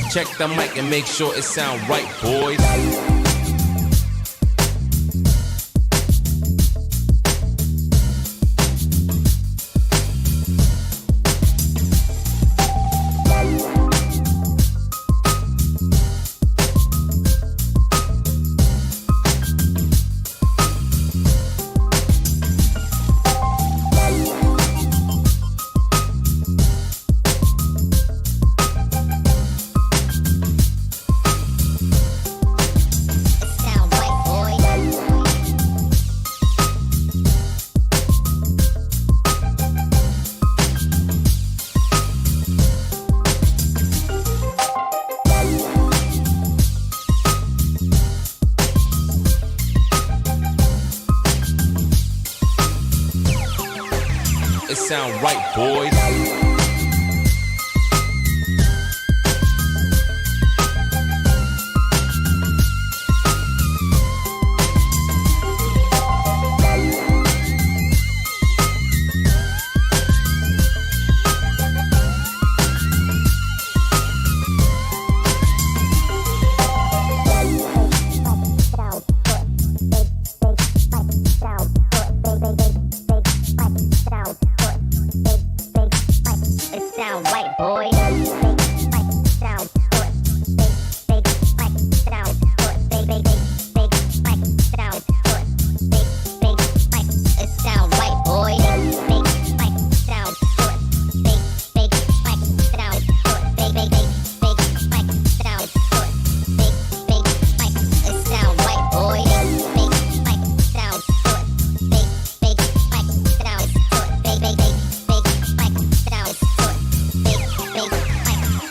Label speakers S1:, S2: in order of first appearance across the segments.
S1: Check the mic and make sure it sound right, boys. It sound right, boys.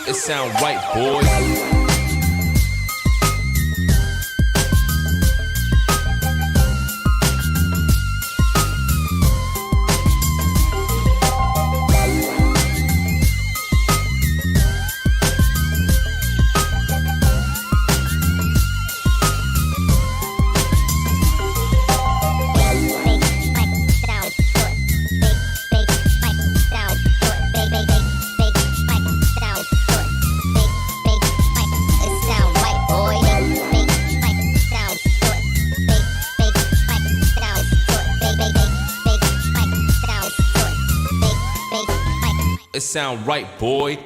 S1: It sound right, boys. It sound right, boy.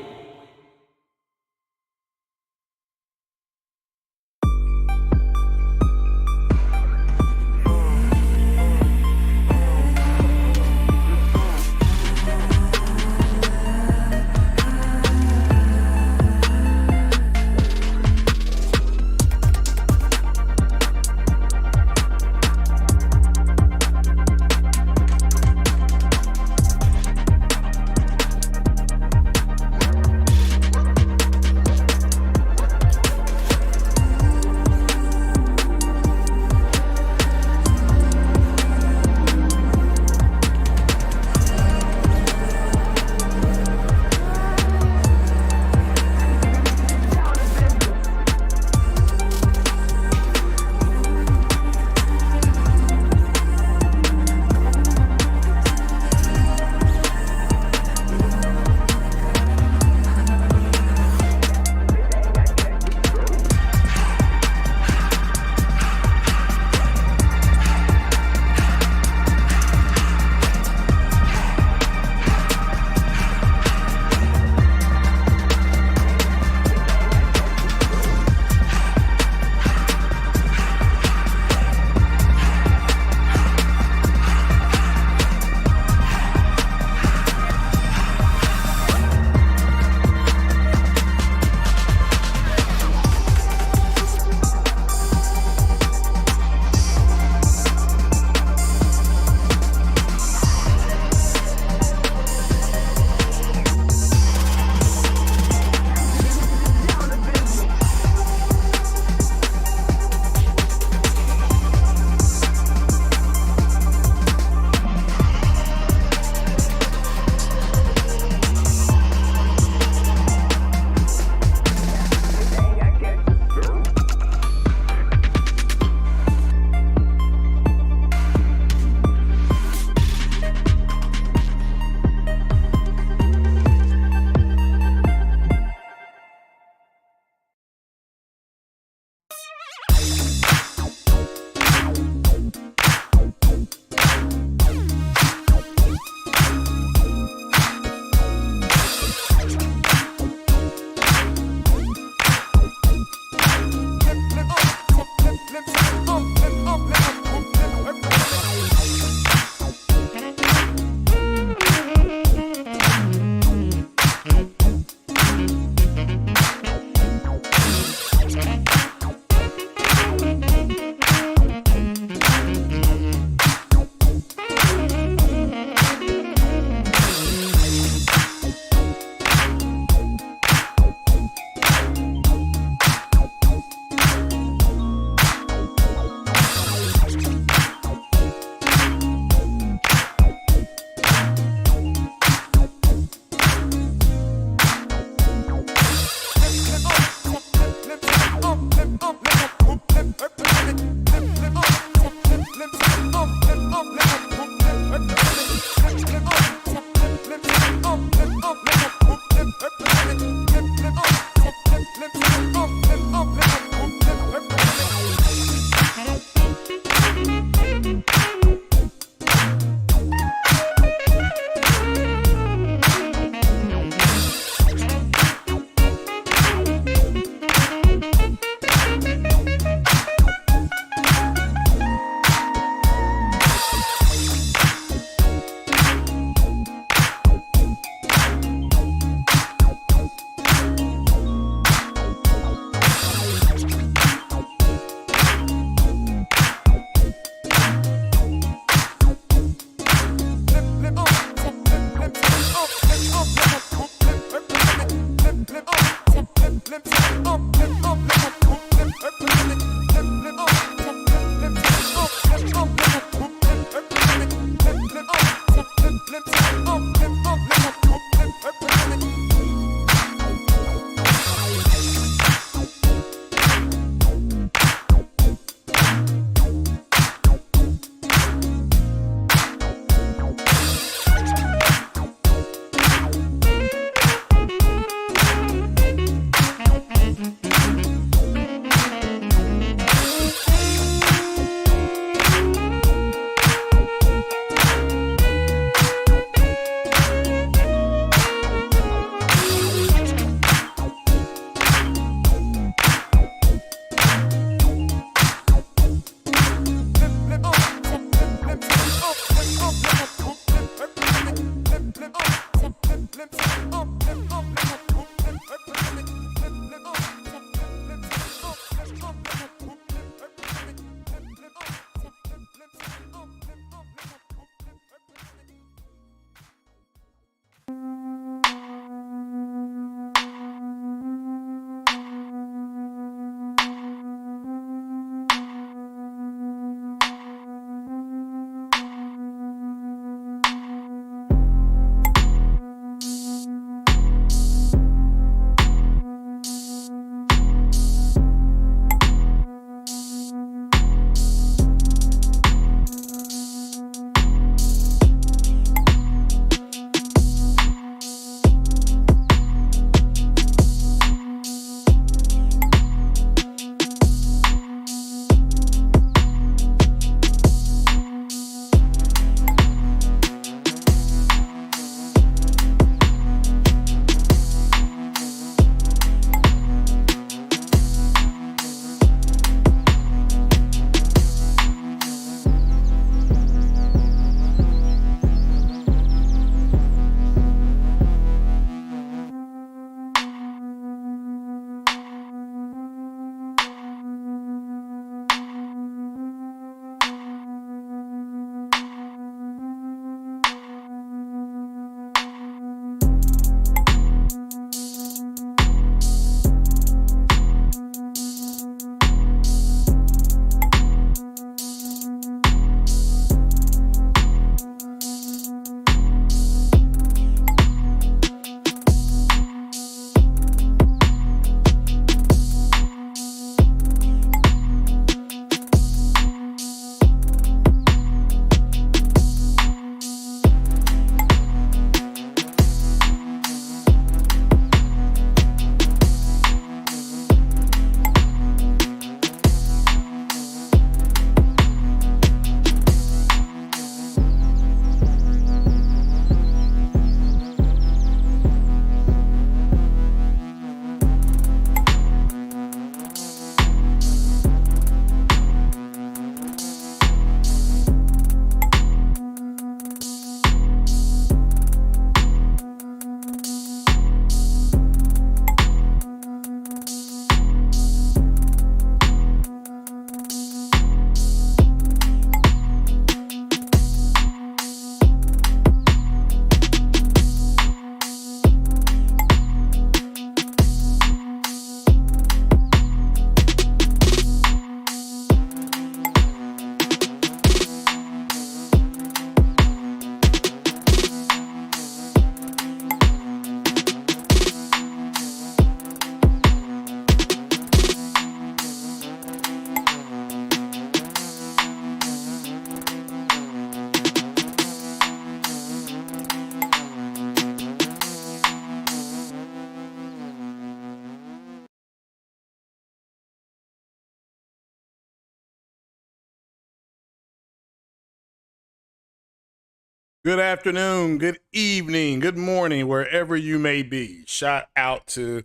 S2: Good afternoon, good evening, good morning, wherever you may be. Shout out to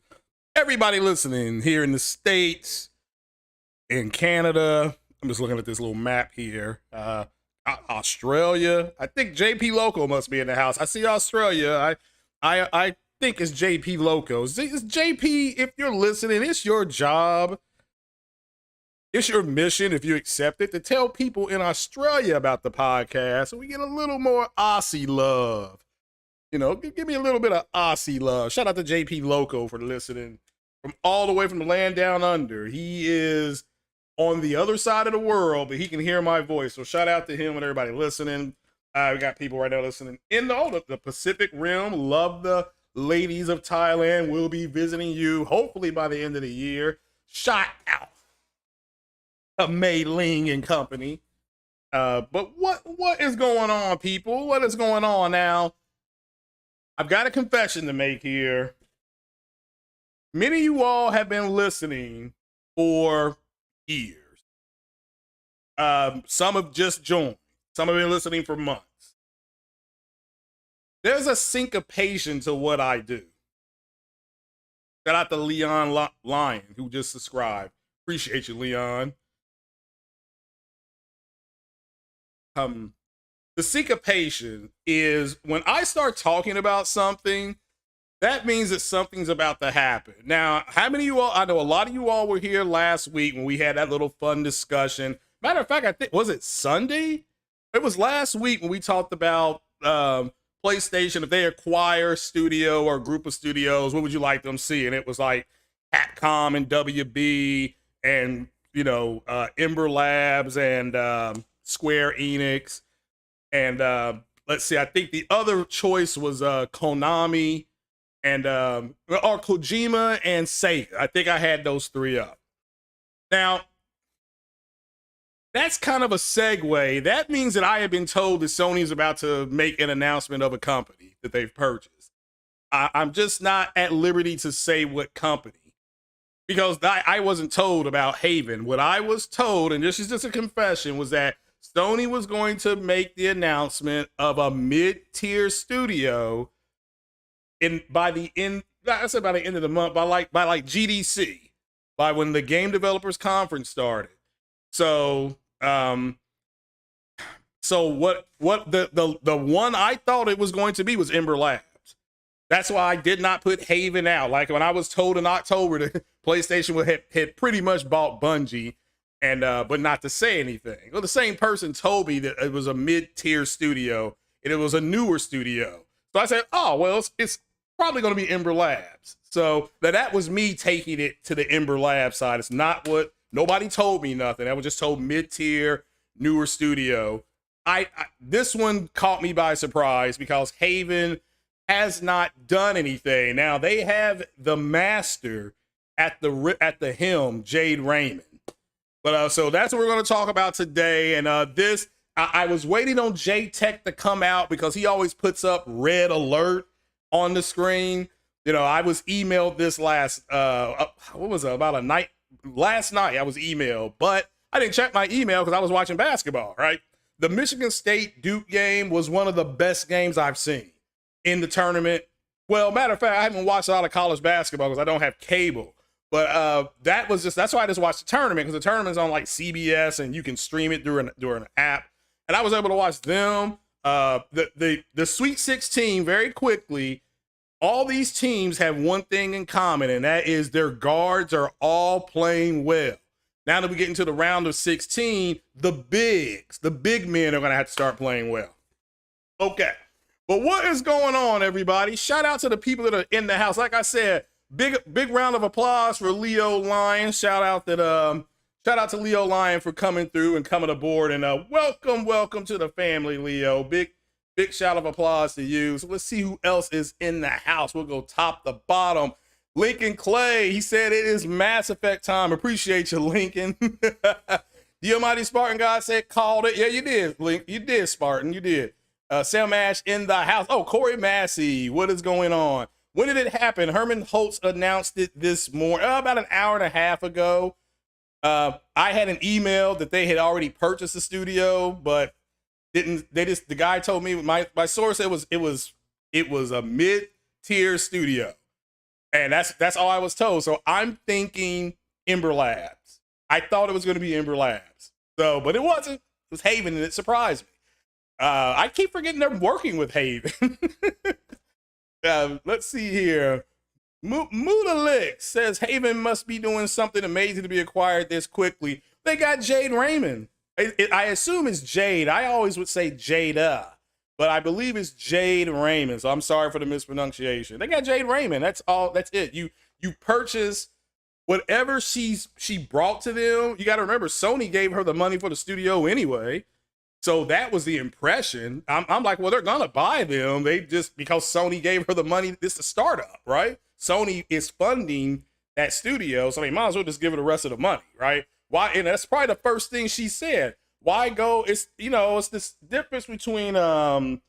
S2: everybody listening here in the States, in Canada. I'm just looking at this little map here. Australia. I think JP Loco must be in the house. I see Australia. I think it's JP Loco. It's JP, if you're listening, it's your job. It's your mission, if you accept it, to tell people in Australia about the podcast so we get a little more Aussie love. You know, give me a little bit of Aussie love. Shout out to JP Loco for listening from all the way from the land down under. He is on the other side of the world, but he can hear my voice. So shout out to him and everybody listening. We got people right now listening in the Pacific Rim. Love the ladies of Thailand. We'll be visiting you hopefully by the end of the year. Shout out to Mei Ling and company. But what is going on, people? What is going on now? I've got a confession to make here. Many of you all have been listening for years. Some have just joined. Some have been listening for months. There's a syncopation to what I do. Shout out to Leon Lyon, who just subscribed. Appreciate you, Leon. The syncopation is when I start talking about something, that means that something's about to happen. Now, how many of you all, I know a lot of you all were here last week when we had that little fun discussion. Matter of fact, I think, was it Sunday? It was last week when we talked about PlayStation, if they acquire a studio or a group of studios, what would you like them to see? And it was like Capcom and WB and, you know, Ember Labs and Square Enix. And let's see, I think the other choice was Konami and or Kojima and Sega. I think I had those three up. Now, that's kind of a segue. That means that I have been told that Sony's about to make an announcement of a company that they've purchased. I'm just not at liberty to say what company because I wasn't told about Haven. What I was told, and this is just a confession, was that Sony was going to make the announcement of a mid-tier studio by the end of the month, by like GDC, by when the Game Developers Conference started. So what the one I thought it was going to be was Ember Labs. That's why I did not put Haven out. Like when I was told in October that PlayStation had pretty much bought Bungie, and but not to say anything. Well, the same person told me that it was a mid-tier studio and it was a newer studio. So I said, oh well, it's probably going to be Ember Labs. So that was me taking it to the Ember Labs side. It's not what. Nobody told me nothing. I was just told mid-tier, newer studio. This one caught me by surprise because Haven has not done anything. Now they have the master at the helm, Jade Raymond. But so that's what we're going to talk about today. And I was waiting on J-Tech to come out because he always puts up red alert on the screen. You know, I was emailed this last night I was emailed, but I didn't check my email because I was watching basketball, right? The Michigan State Duke game was one of the best games I've seen in the tournament. Well, matter of fact, I haven't watched a lot of college basketball because I don't have cable. But that's why I just watched the tournament, because the tournament's on like CBS and you can stream it through an app. And I was able to watch them. The Sweet 16 very quickly. All these teams have one thing in common, and that is their guards are all playing well. Now that we get into the round of 16, the big men are going to have to start playing well. Okay. But what is going on, everybody? Shout out to the people that are in the house. Like I said, big round of applause for Leo Lyon. Shout out to Leo Lyon for coming through and coming aboard. And welcome to the family, Leo. Big shout of applause to you. So let's see who else is in the house. We'll go top to bottom. Lincoln Clay, he said it is Mass Effect time. Appreciate you, Lincoln. The Almighty Spartan God said called it. Yeah, you did, Link. You did, Spartan. You did. Sam Ash in the house. Oh, Corey Massey, what is going on? When did it happen? Herman Holtz announced it this morning, about an hour and a half ago. I had an email that they had already purchased the studio, but the guy told me, my source said it was a mid-tier studio. And that's all I was told. So I'm thinking Ember Labs. I thought it was going to be Ember Labs. So, but it wasn't. It was Haven, and it surprised me. I keep forgetting they're working with Haven. Let's see here. Mudalik says Haven must be doing something amazing to be acquired this quickly. They got Jade Raymond. I assume it's Jade. I always would say Jada, but I believe it's Jade Raymond. So I'm sorry for the mispronunciation. They got Jade Raymond. That's all. That's it. You purchase whatever she brought to them. You got to remember, Sony gave her the money for the studio anyway. So that was the impression. I'm like, well, they're gonna buy them. They just, because Sony gave her the money. This is a startup, right? Sony is funding that studio, so they might as well just give her the rest of the money, right? Why? And that's probably the first thing she said. Why go? It's, you know, it's this difference between the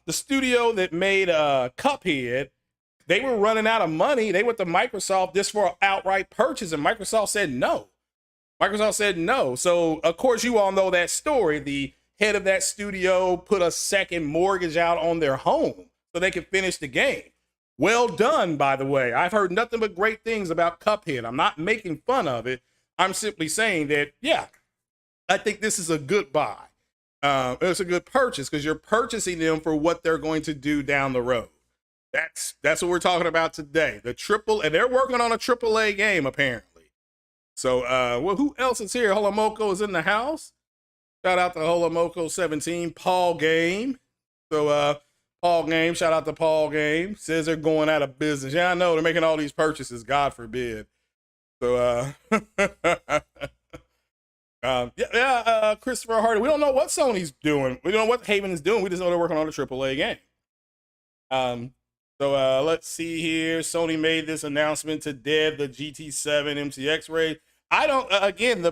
S2: studio that made Cuphead. They were running out of money. They went to Microsoft just for an outright purchase, and Microsoft said no. Microsoft said no. So, of course, you all know that story. The head of that studio put a second mortgage out on their home so they could finish the game. Well done, by the way. I've heard nothing but great things about Cuphead. I'm not making fun of it. I'm simply saying that, yeah, I think this is a good buy. It's a good purchase because you're purchasing them for what they're going to do down the road. That's what we're talking about today. And they're working on a AAA game, apparently. So, well, who else is here? Holomoko is in the house. Shout out to Holomoko17, Paul Game. So, Paul Game, shout out to Paul Game. Says they're going out of business. Yeah, I know, they're making all these purchases, God forbid. So, Christopher Hardy, we don't know what Sony's doing. We don't know what Haven is doing. We just know they're working on a AAA game. So let's see here. Sony made this announcement to dead the GT7 MTX Ray. I don't, again,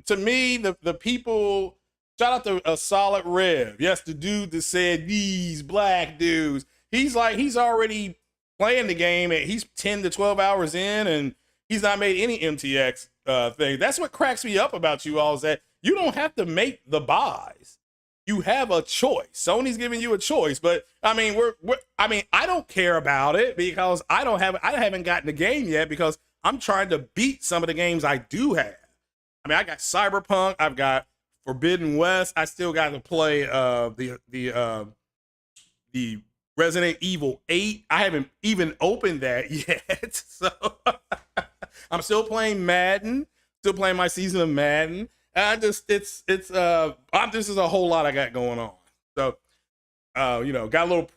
S2: to me, the people, shout out to a Solid Rev. Yes, the dude that said these black dudes. He's already playing the game. He's 10 to 12 hours in, and he's not made any MTX thing. That's what cracks me up about you all, is that you don't have to make the buys. You have a choice. Sony's giving you a choice, but I mean, I don't care about it because I haven't gotten the game yet because I'm trying to beat some of the games I do have. I mean, I got Cyberpunk, I've got Forbidden West. I still got to play the Resident Evil 8. I haven't even opened that yet, so I'm still playing Madden. Still playing my season of Madden. This is a whole lot I got going on. So, you know, got a little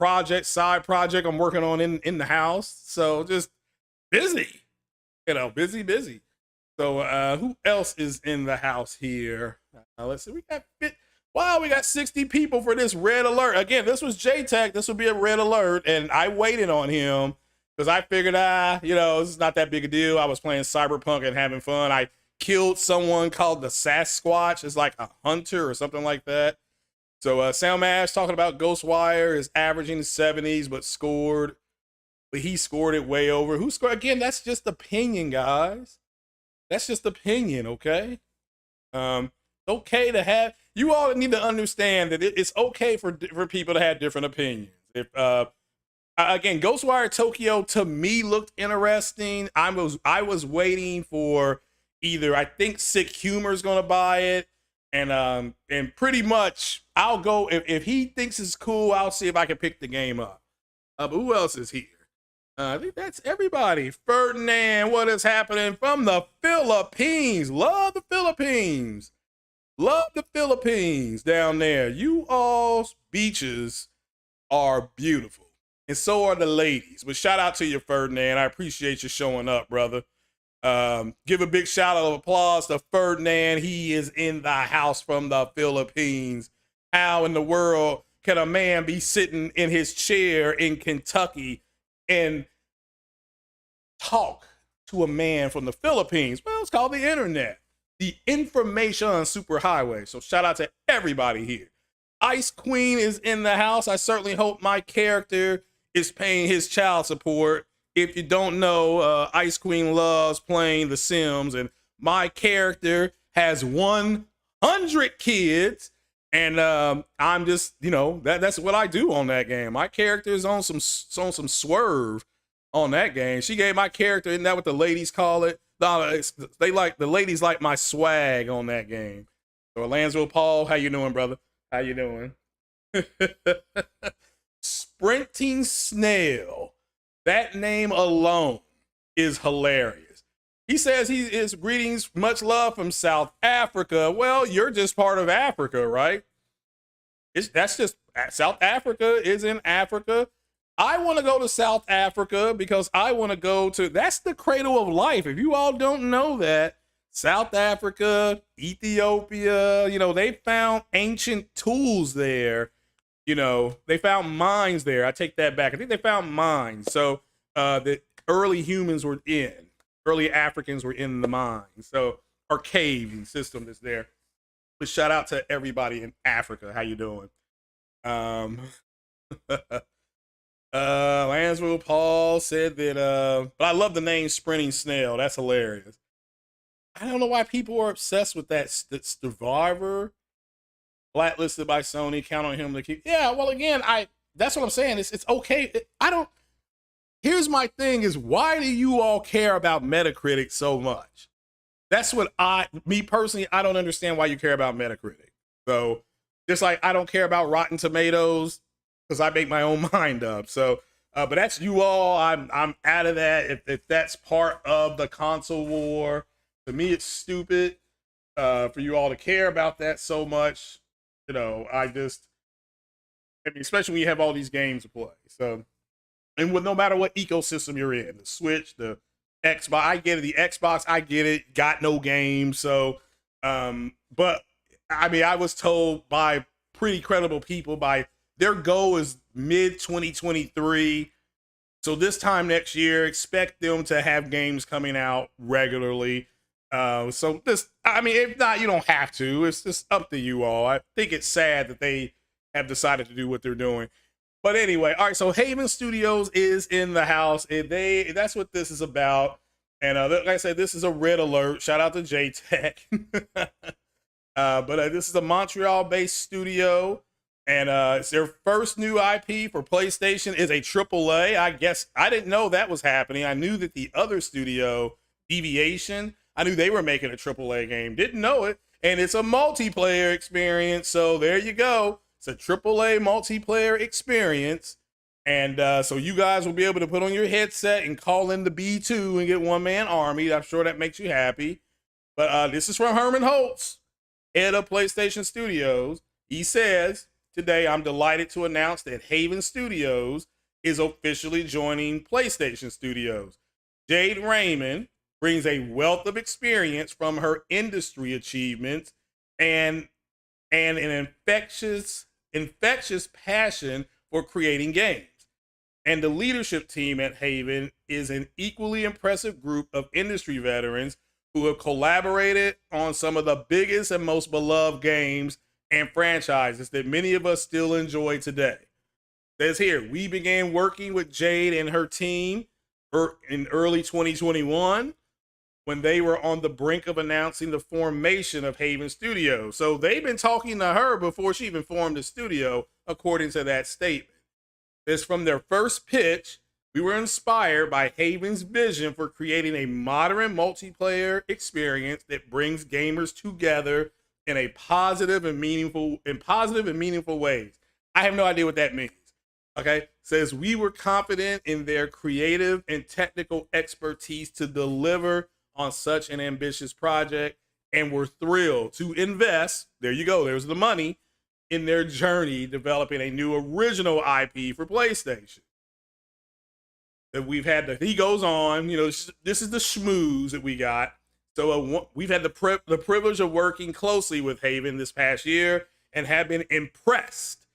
S2: side project I'm working on in the house. So just busy, you know, busy. So, who else is in the house here? Let's see. We got 60 people for this red alert. Again, this was JTech. This would be a red alert. And I waited on him because I figured, you know, this is not that big a deal. I was playing Cyberpunk and having fun. I killed someone called the Sasquatch. It's like a hunter or something like that. So Soundmash talking about Ghostwire is averaging the 70s, but he scored it way over. Who scored? Again, that's just opinion, guys. That's just opinion, okay? Okay to have, you all need to understand that it's okay for people to have different opinions. If again, Ghostwire Tokyo to me looked interesting. I was waiting for either, I think Sick Humor is going to buy it, and pretty much I'll go if he thinks it's cool. I'll see if I can pick the game up. But who else is here? I think that's everybody. Ferdinand, what is happening from the Philippines? Love the Philippines. Love the Philippines down there. You all's beaches are beautiful, and so are the ladies. But shout out to you, Ferdinand. I appreciate you showing up, brother. Give a big shout out of applause to Ferdinand. He is in the house from the Philippines. How in the world can a man be sitting in his chair in Kentucky and talk to a man from the Philippines? Well, it's called the internet, the information superhighway. So shout out to everybody here. Ice Queen is in the house. I certainly hope my character is paying his child support. If you don't know, Ice Queen loves playing The Sims, and my character has 100 kids, and I'm just, you know, that's what I do on that game. My character is on some swerve on that game. She gave my character, isn't that what the ladies call it? No, the ladies like my swag on that game. So Lansville Paul, how you doing, brother? How you doing? Sprinting Snail. That name alone is hilarious. He says he is greetings, much love from South Africa. Well, you're just part of Africa, right? That's just, South Africa is in Africa. I want to go to South Africa because I want to go to, that's the cradle of life. If you all don't know that, South Africa, Ethiopia, they found ancient tools there. They found mines there. I take that back. I think they found mines. So the early Africans were in the mines. So our caving system is there. But shout out to everybody in Africa. How you doing? Lansville Paul said that, but I love the name Sprinting Snail. That's hilarious. I don't know why people are obsessed with that Survivor. Blacklisted by Sony. Count on him to keep. Yeah, well, again, that's what I'm saying. It's okay. Here's my thing: is why do you all care about Metacritic so much? That's what me personally, I don't understand why you care about Metacritic. So just like I don't care about Rotten Tomatoes because I make my own mind up. So, but that's you all. I'm out of that. If that's part of the console war, to me, it's stupid for you all to care about that so much. Especially when you have all these games to play. So, and no matter what ecosystem you're in, the Switch, the Xbox, I get it. The Xbox, I get it. Got no games. So, but I mean, I was told by pretty credible people their goal is mid 2023. So this time next year, expect them to have games coming out regularly. So this, I mean, if not, you don't have to. It's just up to you all. I think it's sad that they have decided to do what they're doing. But anyway, all right. So Haven Studios is in the house, and that's what this is about. And like I said, this is a red alert. Shout out to JTech. But this is a Montreal-based studio, and it's their first new IP for PlayStation is a AAA. I guess I didn't know that was happening. I knew that the other studio, Deviation, I knew they were making a AAA game. Didn't know it. And it's a multiplayer experience. So there you go. It's a AAA multiplayer experience. And so you guys will be able to put on your headset and call in the B2 and get one-man army. I'm sure that makes you happy. But this is from Herman Holtz, head of PlayStation Studios. He says, today I'm delighted to announce that Haven Studios is officially joining PlayStation Studios. Jade Raymond brings a wealth of experience from her industry achievements and an infectious passion for creating games. And the leadership team at Haven is an equally impressive group of industry veterans who have collaborated on some of the biggest and most beloved games and franchises that many of us still enjoy today. It says here, we began working with Jade and her team in early 2021 when they were on the brink of announcing the formation of Haven Studios. So they've been talking to her before she even formed the studio, according to that statement. It's from their first pitch, we were inspired by Haven's vision for creating a modern multiplayer experience that brings gamers together in positive and meaningful ways. I have no idea what that means. Okay, says we were confident in their creative and technical expertise to deliver on such an ambitious project, and we're thrilled to invest, there you go, there's the money, in their journey developing a new original IP for PlayStation. That we've had he goes on, this is the schmooze that we got. So we've had the privilege of working closely with Haven this past year and have been impressed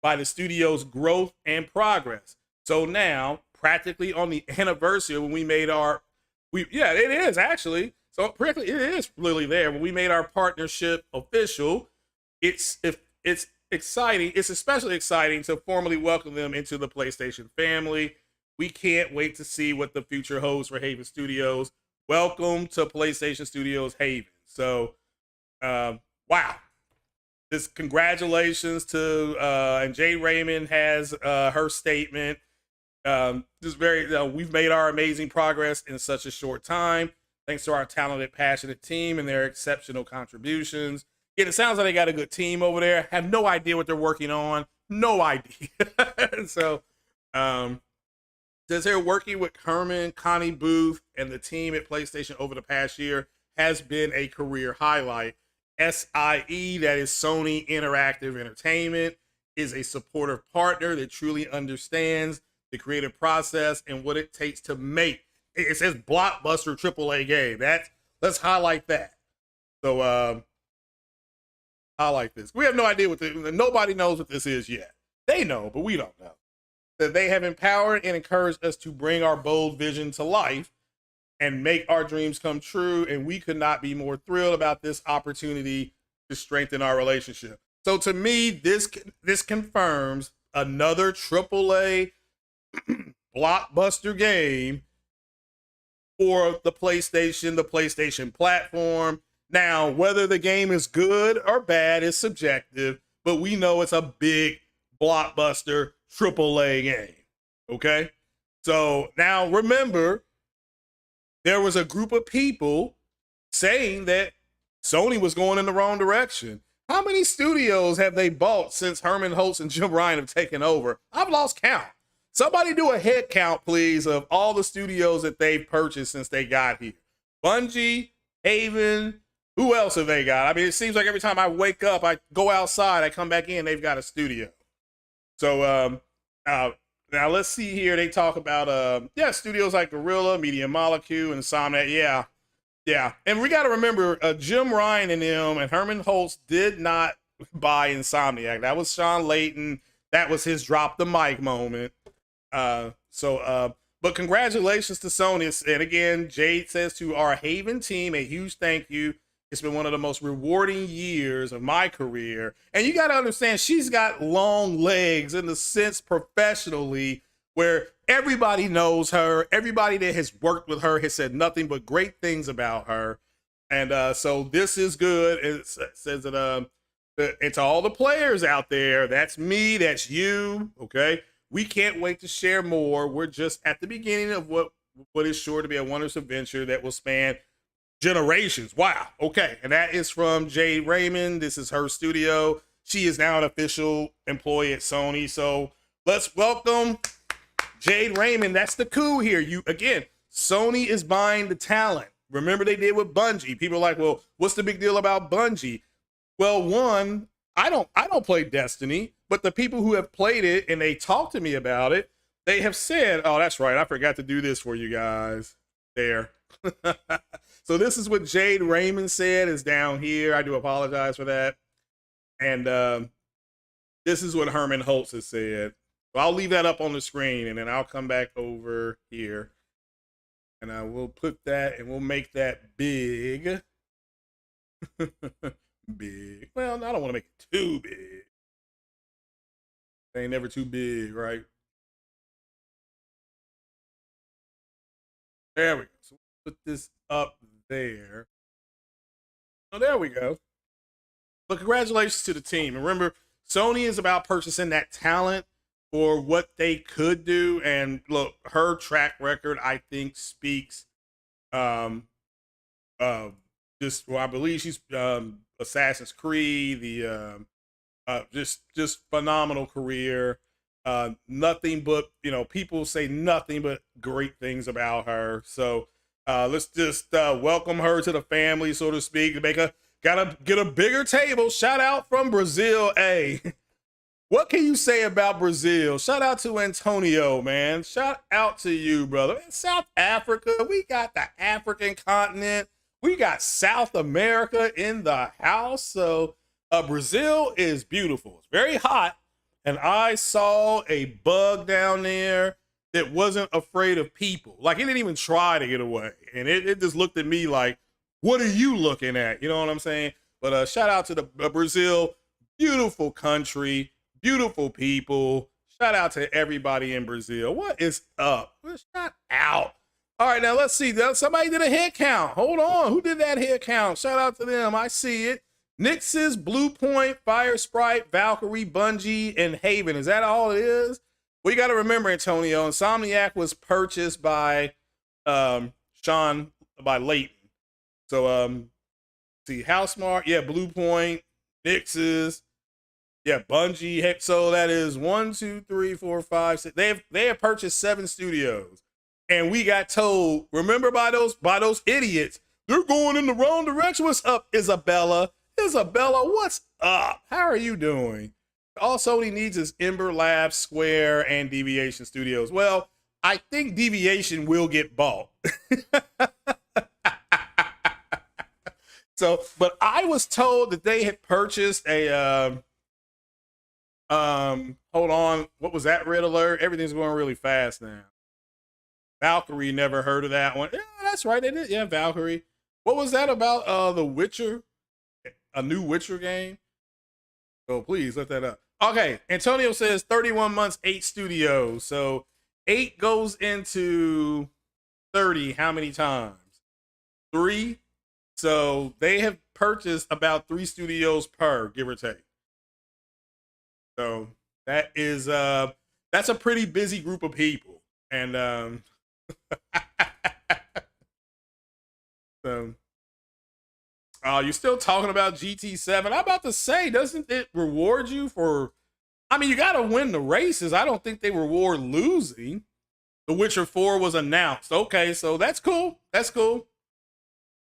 S2: by the studio's growth and progress. So now, practically on the anniversary when we made it is actually. So practically it is really there. When we made our partnership official, it's exciting. It's especially exciting to formally welcome them into the PlayStation family. We can't wait to see what the future holds for Haven Studios. Welcome to PlayStation Studios Haven. So, wow. Just congratulations to, and Jade Raymond has her statement. We've made our amazing progress in such a short time, thanks to our talented, passionate team and their exceptional contributions. Yeah, it sounds like they got a good team over there. Have no idea what they're working on. No idea. So, says here, working with Herman, Connie Booth, and the team at PlayStation over the past year has been a career highlight. SIE, that is Sony Interactive Entertainment, is a supportive partner that truly understands the creative process, and what it takes to make. It says blockbuster AAA game. Let's highlight that. So highlight this. We have no idea nobody knows what this is yet. They know, but we don't know. That they have empowered and encouraged us to bring our bold vision to life and make our dreams come true. And we could not be more thrilled about this opportunity to strengthen our relationship. So to me, this confirms another AAA blockbuster game for the PlayStation platform. Now, whether the game is good or bad is subjective, but we know it's a big blockbuster AAA game. Okay? So now remember, there was a group of people saying that Sony was going in the wrong direction. How many studios have they bought since Herman Holtz and Jim Ryan have taken over? I've lost count. Somebody do a head count, please, of all the studios that they've purchased since they got here. Bungie, Haven, who else have they got? I mean, it seems like every time I wake up, I go outside, I come back in, they've got a studio. So now let's see here. They talk about, studios like Guerrilla, Media Molecule, and Insomniac. Yeah. And we got to remember, Jim Ryan and them and Herman Holtz did not buy Insomniac. That was Sean Layton. That was his drop the mic moment. But congratulations to Sony. And again, Jade says to our Haven team, a huge thank you. It's been one of the most rewarding years of my career. And you got to understand, she's got long legs in the sense professionally, where everybody knows her. Everybody that has worked with her has said nothing but great things about her. And so this is good. It says that it's all the players out there. That's me. That's you. Okay. We can't wait to share more. We're just at the beginning of what is sure to be a wondrous adventure that will span generations. Wow. Okay. And that is from Jade Raymond. This is her studio. She is now an official employee at Sony. So let's welcome Jade Raymond. That's the coup here. Sony is buying the talent. Remember they did with Bungie. People are like, well, what's the big deal about Bungie? Well, one, I don't play Destiny, but the people who have played it and they talk to me about it, they have said, oh, that's right, I forgot to do this for you guys. There. So this is what Jade Raymond said is down here. I do apologize for that. And this is what Herman Holtz has said. So I'll leave that up on the screen, and then I'll come back over here. And I will put that, and we'll make that big. Big. Well, I don't want to make it too big. They ain't never too big, right? There we go. So we'll put this up there. So there we go. But congratulations to the team. And remember, Sony is about purchasing that talent for what they could do. And look, her track record, I think, speaks I believe she's Assassin's Creed, the just phenomenal career. Nothing but, people say nothing but great things about her. So let's just welcome her to the family, so to speak. Gotta get a bigger table. Shout out from Brazil. Hey, what can you say about Brazil? Shout out to Antonio, man. Shout out to you, brother. In South Africa, we got the African continent. We got South America in the house. So Brazil is beautiful. It's very hot. And I saw a bug down there that wasn't afraid of people. Like, it didn't even try to get away. And it just looked at me like, what are you looking at? You know what I'm saying? But shout out to the Brazil. Beautiful country. Beautiful people. Shout out to everybody in Brazil. What is up? Shout out. All right, now let's see. Somebody did a head count. Hold on. Who did that head count? Shout out to them. I see it. Nix's, Blue Point, Fire Sprite, Valkyrie, Bungie, and Haven. Is that all it is? Well, you got to remember, Antonio, Insomniac was purchased by Layton. So see, Housemart, yeah, Blue Point, Nix's, yeah, Bungie. So that is 1, 2, 3, 4, 5, 6. They have purchased 7 studios. And we got told, remember, by those idiots, they're going in the wrong direction. What's up, Isabella? Isabella, what's up? How are you doing? All Sony needs is Ember Labs, Square, and Deviation Studios. Well, I think Deviation will get bought. So, but I was told that they had purchased a hold on, what was that, Red Alert? Everything's going really fast now. Valkyrie, never heard of that one. Yeah, that's right, they did. Yeah, Valkyrie. What was that about? The Witcher, a new Witcher game. So please look that up. Okay, Antonio says 31 months, 8 studios. So 8 goes into 30. How many times? 3. So they have purchased about 3 studios per, give or take. So that is that's a pretty busy group of people. And so you're still talking about GT7. I'm about to say, doesn't it reward you for, I mean, you got to win the races. I don't think they reward losing. The Witcher 4 was announced. Okay, so that's cool. That's cool.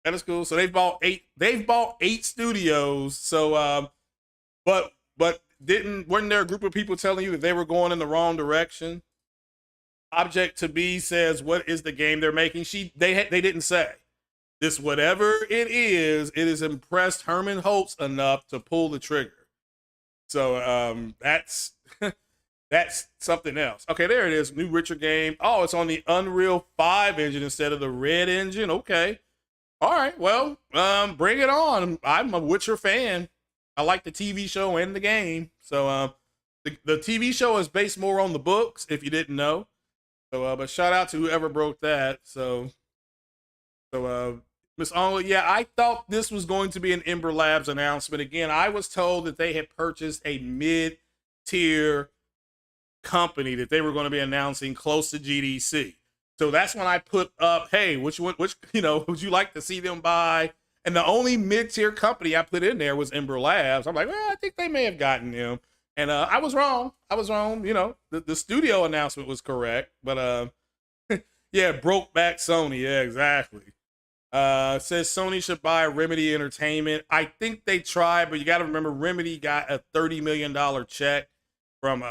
S2: That is cool. So they've bought 8 studios. So but wasn't there a group of people telling you that they were going in the wrong direction? Object to Be says, what is the game they're making? They didn't say. This, whatever it is impressed Herman Holtz enough to pull the trigger. So that's that's something else. Okay, there it is. New Witcher game. Oh, it's on the Unreal 5 engine instead of the Red engine. Okay. All right. Well, bring it on. I'm a Witcher fan. I like the TV show and the game. So the TV show is based more on the books, if you didn't know. So but shout out to whoever broke that. So Miss Only, yeah, I thought this was going to be an Ember Labs announcement. Again, I was told that they had purchased a mid-tier company that they were going to be announcing close to GDC. So that's when I put up, hey, which would you like to see them buy? And the only mid-tier company I put in there was Ember Labs. I'm like, well, I think they may have gotten them. And I was wrong. The studio announcement was correct. But yeah, broke back Sony. Yeah, exactly. Says Sony should buy Remedy Entertainment. I think they tried, but you got to remember Remedy got a $30 million check from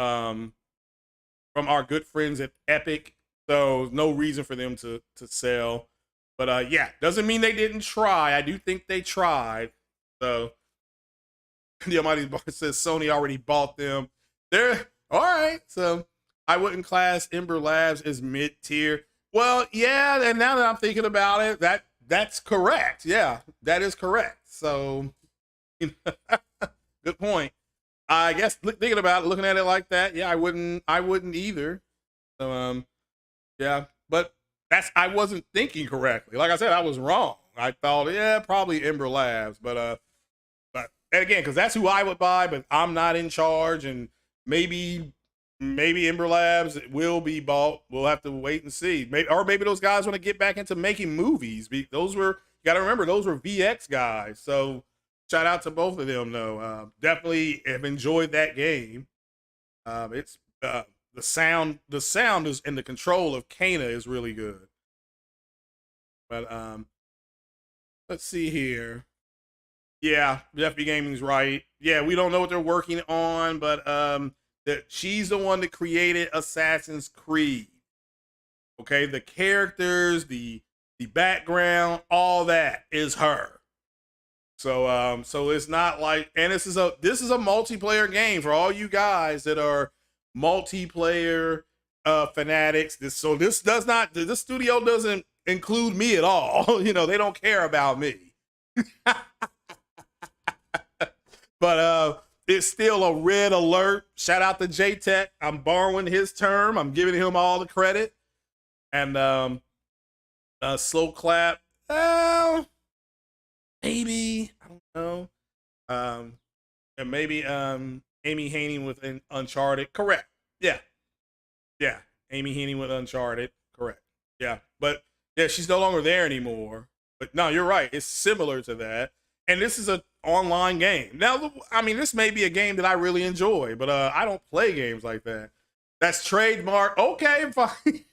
S2: our good friends at Epic. So no reason for them to sell. But yeah, doesn't mean they didn't try. I do think they tried. So the Almighty says Sony already bought them. They're all right. So I wouldn't class Ember Labs as mid-tier. Well, yeah, and now that I'm thinking about it, that's correct. Yeah, that is correct. So good point. I guess thinking about it, looking at it like that, yeah, I wouldn't either. So yeah, but I wasn't thinking correctly. Like I said, I was wrong. I thought, yeah, probably Ember Labs, but and again, because that's who I would buy, but I'm not in charge, and maybe Ember Labs will be bought. We'll have to wait and see. Maybe those guys want to get back into making movies. Those were, you got to remember, those were VX guys. So shout out to both of them, though. Definitely have enjoyed that game. It's the sound is, and the control of Kana is really good. But let's see here. Yeah, FB Gaming's right. Yeah, we don't know what they're working on, but that she's the one that created Assassin's Creed. Okay, the characters, the background, all that is her. So so it's not like, and this is a multiplayer game for all you guys that are multiplayer fanatics. This studio doesn't include me at all. They don't care about me. But it's still a red alert. Shout out to J-Tech. I'm borrowing his term. I'm giving him all the credit. And slow clap. Maybe, I don't know. And maybe Amy Haney with Uncharted. Correct. Yeah. Amy Haney with Uncharted. Correct. Yeah. But yeah, she's no longer there anymore. But no, you're right. It's similar to that. And this is an online game. Now, I mean, this may be a game that I really enjoy, but I don't play games like that. That's trademark. Okay, fine.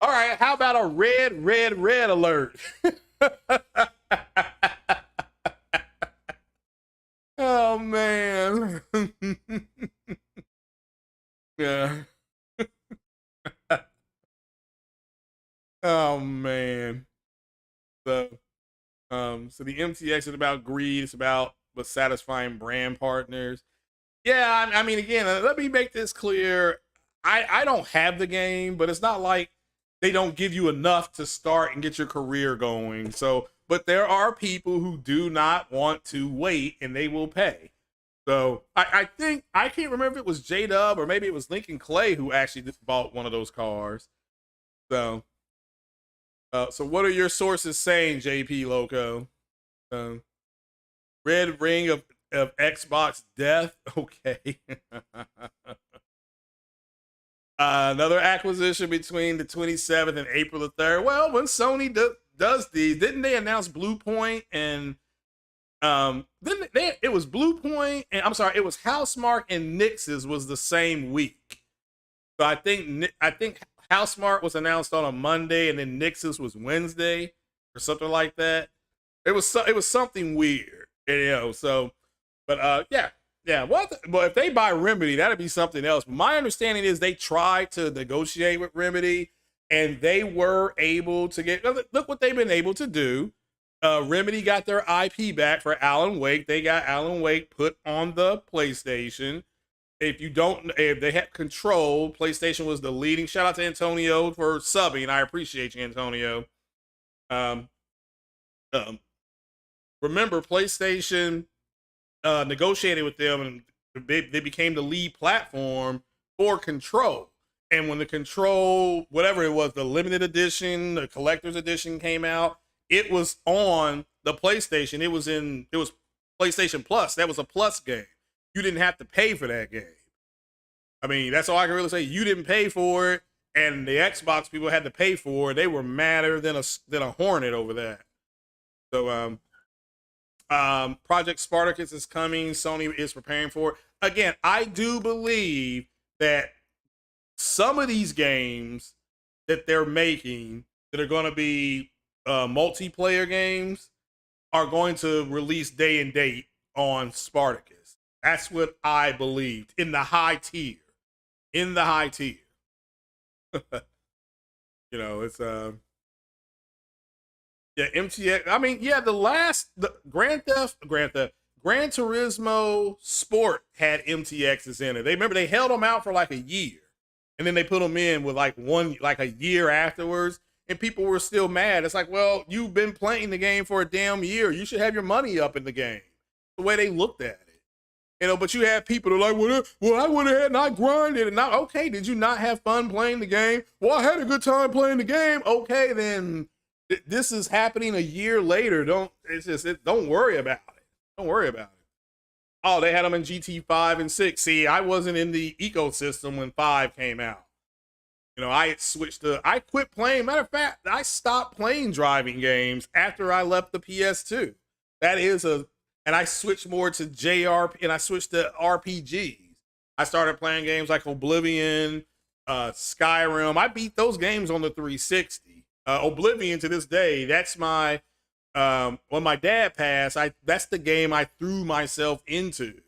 S2: All right, how about a red alert? Yeah. Oh man. So so the MTX is about greed. It's about satisfying brand partners. Yeah, I mean, again, let me make this clear. I don't have the game, but it's not like they don't give you enough to start and get your career going. So, but there are people who do not want to wait and they will pay. So I think I can't remember if it was J Dub or maybe it was Lincoln Clay who actually just bought one of those cars. So, so what are your sources saying, JP Loco? Red ring of Xbox death. Okay. Another acquisition between the 27th and April the 3rd. Well, when Sony does these, didn't they announce Blue Point and then it was Blue Point and I'm sorry, it was Housemark and Nix's was the same week. So I think Housemark was announced on a Monday and then Nix's was Wednesday or something like that. It was something weird, you know. So, but yeah. Well, if they buy Remedy, that'd be something else. But my understanding is they tried to negotiate with Remedy, and they were able to get. Look what they've been able to do. Remedy got their IP back for Alan Wake. They got Alan Wake put on the PlayStation. If they had Control, PlayStation was the leading. Shout out to Antonio for subbing. I appreciate you, Antonio. Remember, PlayStation negotiated with them, and they became the lead platform for Control. And when the Control, whatever it was, the limited edition, the collector's edition came out, it was on the PlayStation. It was PlayStation Plus. That was a Plus game. You didn't have to pay for that game. I mean, that's all I can really say. You didn't pay for it, and the Xbox people had to pay for it. They were madder than a hornet over that. So, Project Spartacus is coming. Sony is preparing for it. Again, I do believe that some of these games that they're making that are going to be multiplayer games are going to release day and date on Spartacus. That's what I believed in the high tier. In the high tier. You know, it's yeah, MTX. I mean, yeah, the Gran Turismo Sport had MTXs in it. They held them out for like a year, and then they put them in with like a year afterwards, and people were still mad. It's like, well, you've been playing the game for a damn year. You should have your money up in the game. The way they looked at it, you know. But you have people that are like, well, I went ahead and I grinded, and not okay. Did you not have fun playing the game? Well, I had a good time playing the game. Okay, then. This is happening a year later. Don't worry about it. Don't worry about it. Oh, they had them in GT 5 and 6. See, I wasn't in the ecosystem when 5 came out. You know, I quit playing. Matter of fact, I stopped playing driving games after I left the PS2. And I switched more to JRP, and I switched to RPGs. I started playing games like Oblivion, Skyrim. I beat those games on the 360. Oblivion to this day, that's my when my dad passed, that's the game I threw myself into.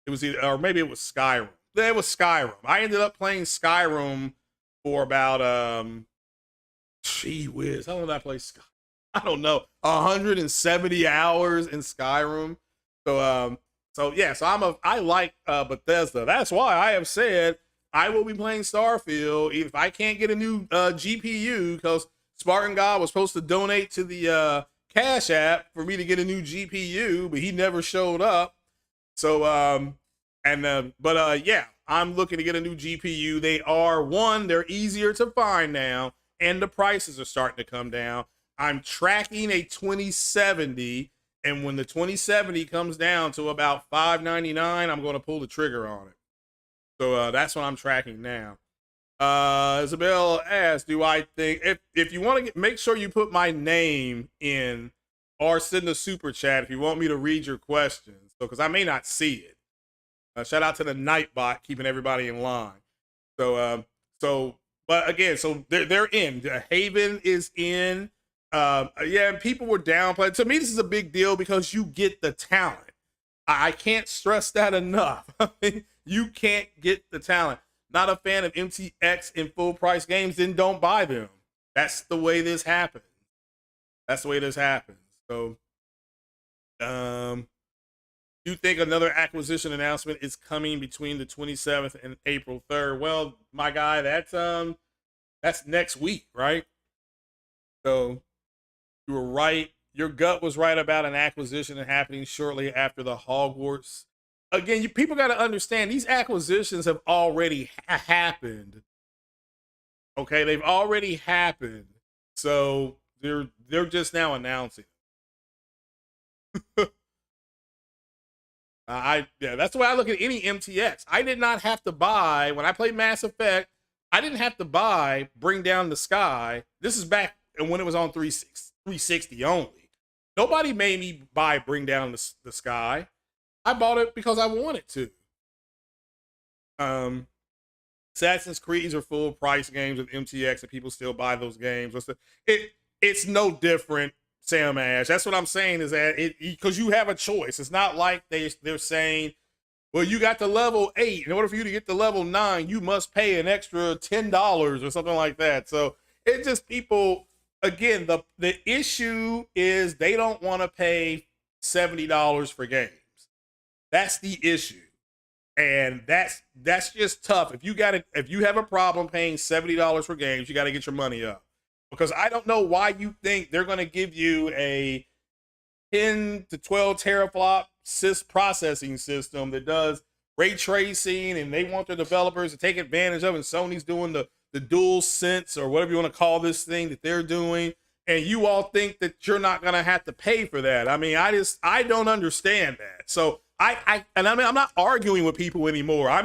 S2: It was or maybe it was Skyrim. It was Skyrim. I ended up playing Skyrim for about gee whiz, how long did I play Skyrim? I don't know, 170 hours in Skyrim. So yeah, so I like Bethesda. That's why I have said I will be playing Starfield if I can't get a new GPU, because Spartan God was supposed to donate to the Cash App for me to get a new GPU, but he never showed up. So, yeah, I'm looking to get a new GPU. They're easier to find now, and the prices are starting to come down. I'm tracking a 2070, and when the 2070 comes down to about $599, I'm going to pull the trigger on it. So that's what I'm tracking now. Isabel asks, do I think if you want to make sure you put my name in or send a super chat if you want me to read your questions, so because I may not see it. Shout out to the Nightbot keeping everybody in line. But again, so they're in. Haven is in. Yeah, people were downplaying. To me, this is a big deal because you get the talent. I can't stress that enough. You can't get the talent. not a fan of MTX in full price games, then don't buy them. That's the way this happens. That's the way this happens. So, you think another acquisition announcement is coming between the 27th and April 3rd? Well, my guy, that's next week, right? So you were right. Your gut was right about an acquisition happening shortly after the Hogwarts. Again, people got to understand these acquisitions have already happened. Okay, they've already happened. So they're just now announcing. Yeah, that's the way I look at any MTX. I did not have to buy when I played Mass Effect. I didn't have to buy Bring Down the Sky. This is back when it was on 360 only. Nobody made me buy Bring Down the Sky. I bought it because I wanted to. Assassin's Creeds are full price games with MTX, and people still buy those games. It's no different, Sam Ash. That's what I'm saying, is that because you have a choice. It's not like they're saying, well, you got to level 8. In order for you to get to level 9, you must pay an extra $10 or something like that. So it just, people, again, the issue is they don't want to pay $70 for games. That's the issue. And that's just tough. If you have a problem paying $70 for games, you got to get your money up. Because I don't know why you think they're going to give you a 10 to 12 teraflop processing system that does ray tracing, and they want their developers to take advantage of it. And Sony's doing the dual sense, or whatever you want to call this thing that they're doing. And you all think that you're not going to have to pay for that. I mean, I don't understand that. So I'm not arguing with people anymore. I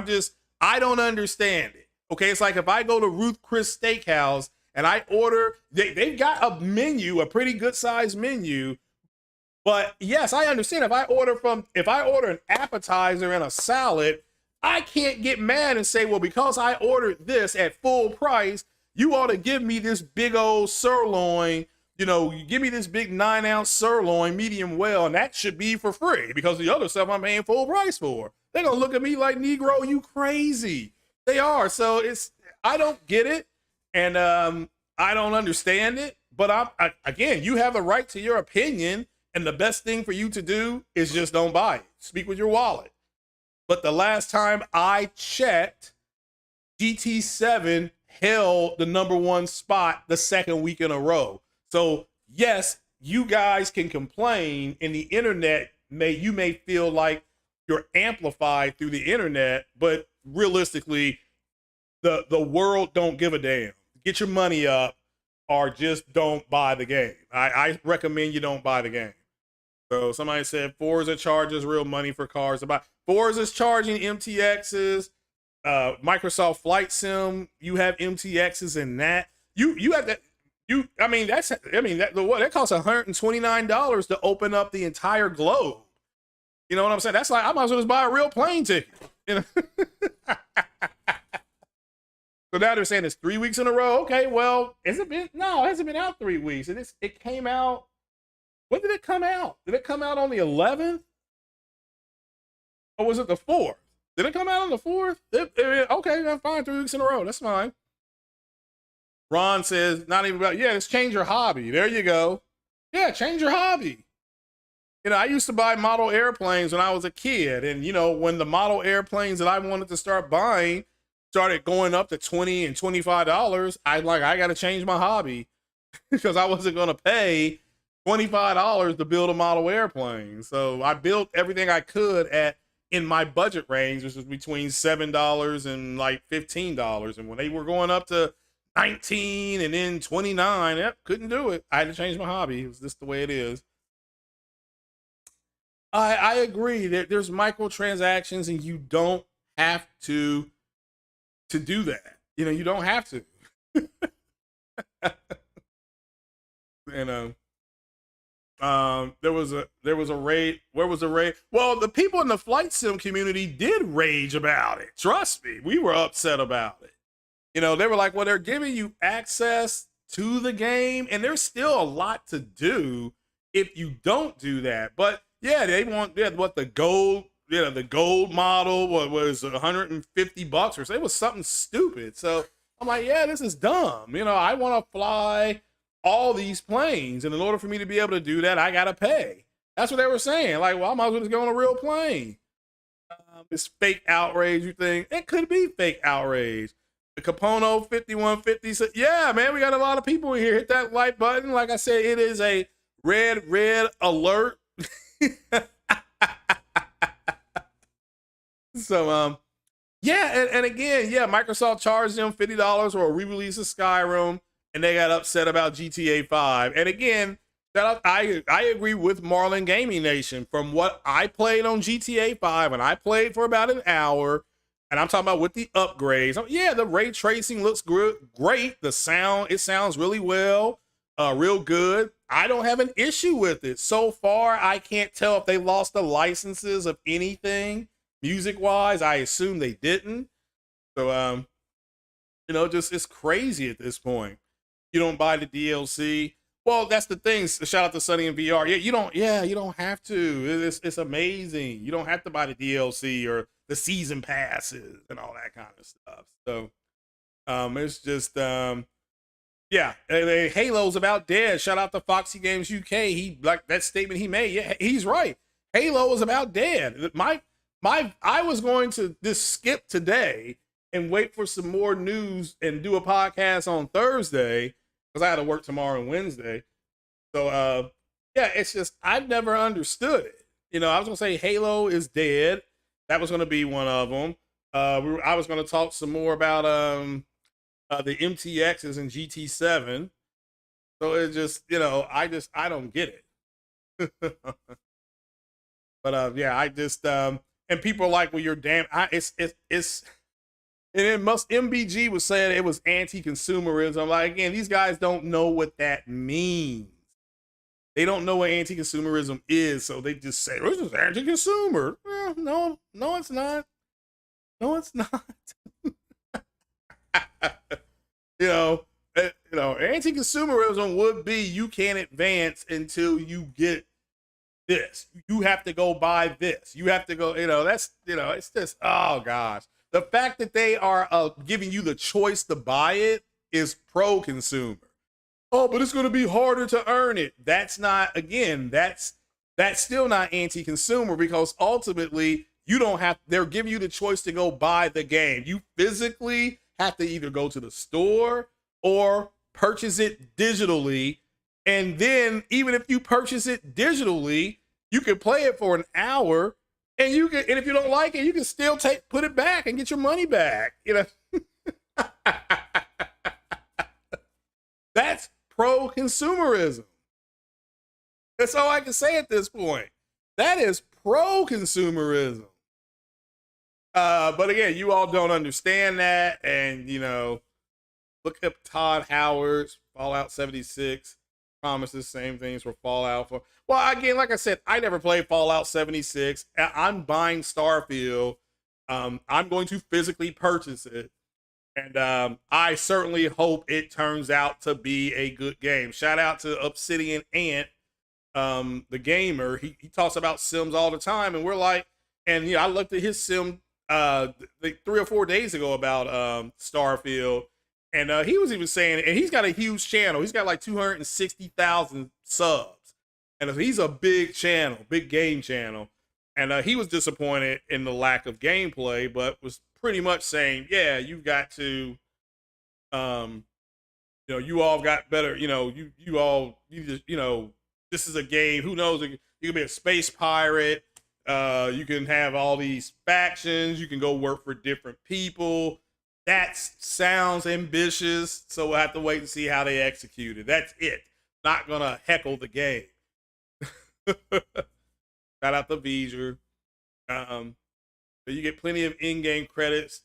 S2: don't understand it. Okay. It's like if I go to Ruth Chris Steakhouse and I order, they've got a menu, a pretty good sized menu. But yes, I understand if I order an appetizer and a salad, I can't get mad and say, well, because I ordered this at full price, you ought to give me this big old sirloin. You know, you give me this big 9-ounce sirloin, medium well, and that should be for free because the other stuff I'm paying full price for. They're gonna look at me like, Negro, you crazy. They are. So I don't get it, and I don't understand it. But again, you have a right to your opinion, and the best thing for you to do is just don't buy it. Speak with your wallet. But the last time I checked, GT7 held the #1 spot the second week in a row. So yes, you guys can complain, and the internet you may feel like you're amplified through the internet, but realistically, the world don't give a damn. Get your money up, or just don't buy the game. I recommend you don't buy the game. So somebody said Forza charges real money for cars. Forza's charging MTXs. Microsoft Flight Sim, you have MTXs in that. You have that. That costs $129 to open up the entire globe. You know what I'm saying? That's like, I might as well just buy a real plane ticket. You know? So now they're saying it's 3 weeks in a row. Okay, well, it hasn't been out 3 weeks. It came out. When did it come out? Did it come out on the 11th? Or was it the 4th? Did it come out on the 4th? Okay, that's fine. 3 weeks in a row. That's fine. Ron says, not even about, let's change your hobby. There you go. Yeah, change your hobby. You know, I used to buy model airplanes when I was a kid. And, you know, when the model airplanes that I wanted to start buying started going up to $20 and $25, I got to change my hobby because I wasn't going to pay $25 to build a model airplane. So I built everything I could in my budget range, which was between $7 and like $15. And when they were going up to 19 and then 29, couldn't do it. I had to change my hobby. It was just the way it is. I agree that there's microtransactions, and you don't have to do that. You know, you don't have to. There was a raid. Where was the raid? Well, the people in the flight sim community did rage about it. Trust me, we were upset about it. You know, they were like, well, they're giving you access to the game, and there's still a lot to do if you don't do that. But yeah, they want the gold the gold model was $150 or so. It was something stupid. So I'm like, yeah, this is dumb. I want to fly all these planes, and in order for me to be able to do that, I gotta pay. That's what they were saying. Like, well, I might as well just go on a real plane. This fake outrage, you think? It could be fake outrage. The Capono 5150 said, yeah, man, we got a lot of people in here. Hit that like button. Like I said, it is a red alert. So, yeah, and again, yeah, Microsoft charged them $50 for a re-release of Skyrim, and they got upset about GTA 5. And again, I agree with Marlin Gaming Nation. From what I played on GTA 5, and I played for about an hour, and I'm talking about with the upgrades. Yeah, the ray tracing looks great. The sound, it sounds really well, real good. I don't have an issue with it. So far, I can't tell if they lost the licenses of anything music-wise. I assume they didn't. So, just it's crazy at this point. You don't buy the DLC. Well, that's the thing. Shout out to Sonny and VR. Yeah, you don't have to. It's amazing. You don't have to buy the DLC or the season passes and all that kind of stuff. So, it's just, yeah. Halo's about dead. Shout out to Foxy Games UK. He like that statement he made. Yeah, he's right. Halo is about dead. I was going to just skip today and wait for some more news and do a podcast on Thursday, because I had to work tomorrow and Wednesday. So, yeah, it's just, I've never understood it. I was going to say Halo is dead. That was going to be one of them. I was going to talk some more about the MTXs and GT7. So it just, I don't get it. But, yeah, I just, and people are like, well, you're damn, it's, and it MBG was saying it was anti-consumerism. Like, again, these guys don't know what that means. They don't know what anti-consumerism is, so they just say, this is anti-consumer. No, it's not. No, it's not. Anti-consumerism would be you can't advance until you get this. You have to go buy this. You have to go, it's just, oh gosh. The fact that they are giving you the choice to buy it is pro-consumer. Oh, but it's going to be harder to earn it. That's not, again, that's still not anti-consumer, because ultimately they're giving you the choice to go buy the game. You physically have to either go to the store or purchase it digitally. And then even if you purchase it digitally, you can play it for an hour. And and if you don't like it, you can still put it back and get your money back. That's pro-consumerism. That's all I can say at this point. That is pro-consumerism. But again, you all don't understand that. And, look up Todd Howard's Fallout 76. Promises same things for Fallout 4. Well, again, like I said, I never played Fallout 76. I'm buying Starfield. I'm going to physically purchase it. And I certainly hope it turns out to be a good game. Shout out to Obsidian Ant, the gamer. He talks about Sims all the time. And we're like, and I looked at his Sim 3 or 4 days ago about Starfield. And he was even saying, and he's got a huge channel. He's got like 260,000 subs. And he's a big channel, big game channel. And he was disappointed in the lack of gameplay, but was pretty much saying, yeah, you got to, you all got better, this is a game. Who knows? You can be a space pirate. You can have all these factions. You can go work for different people. That sounds ambitious, so we'll have to wait and see how they execute it. That's it. Not gonna heckle the game. Shout out to V'ger. You get plenty of in-game credits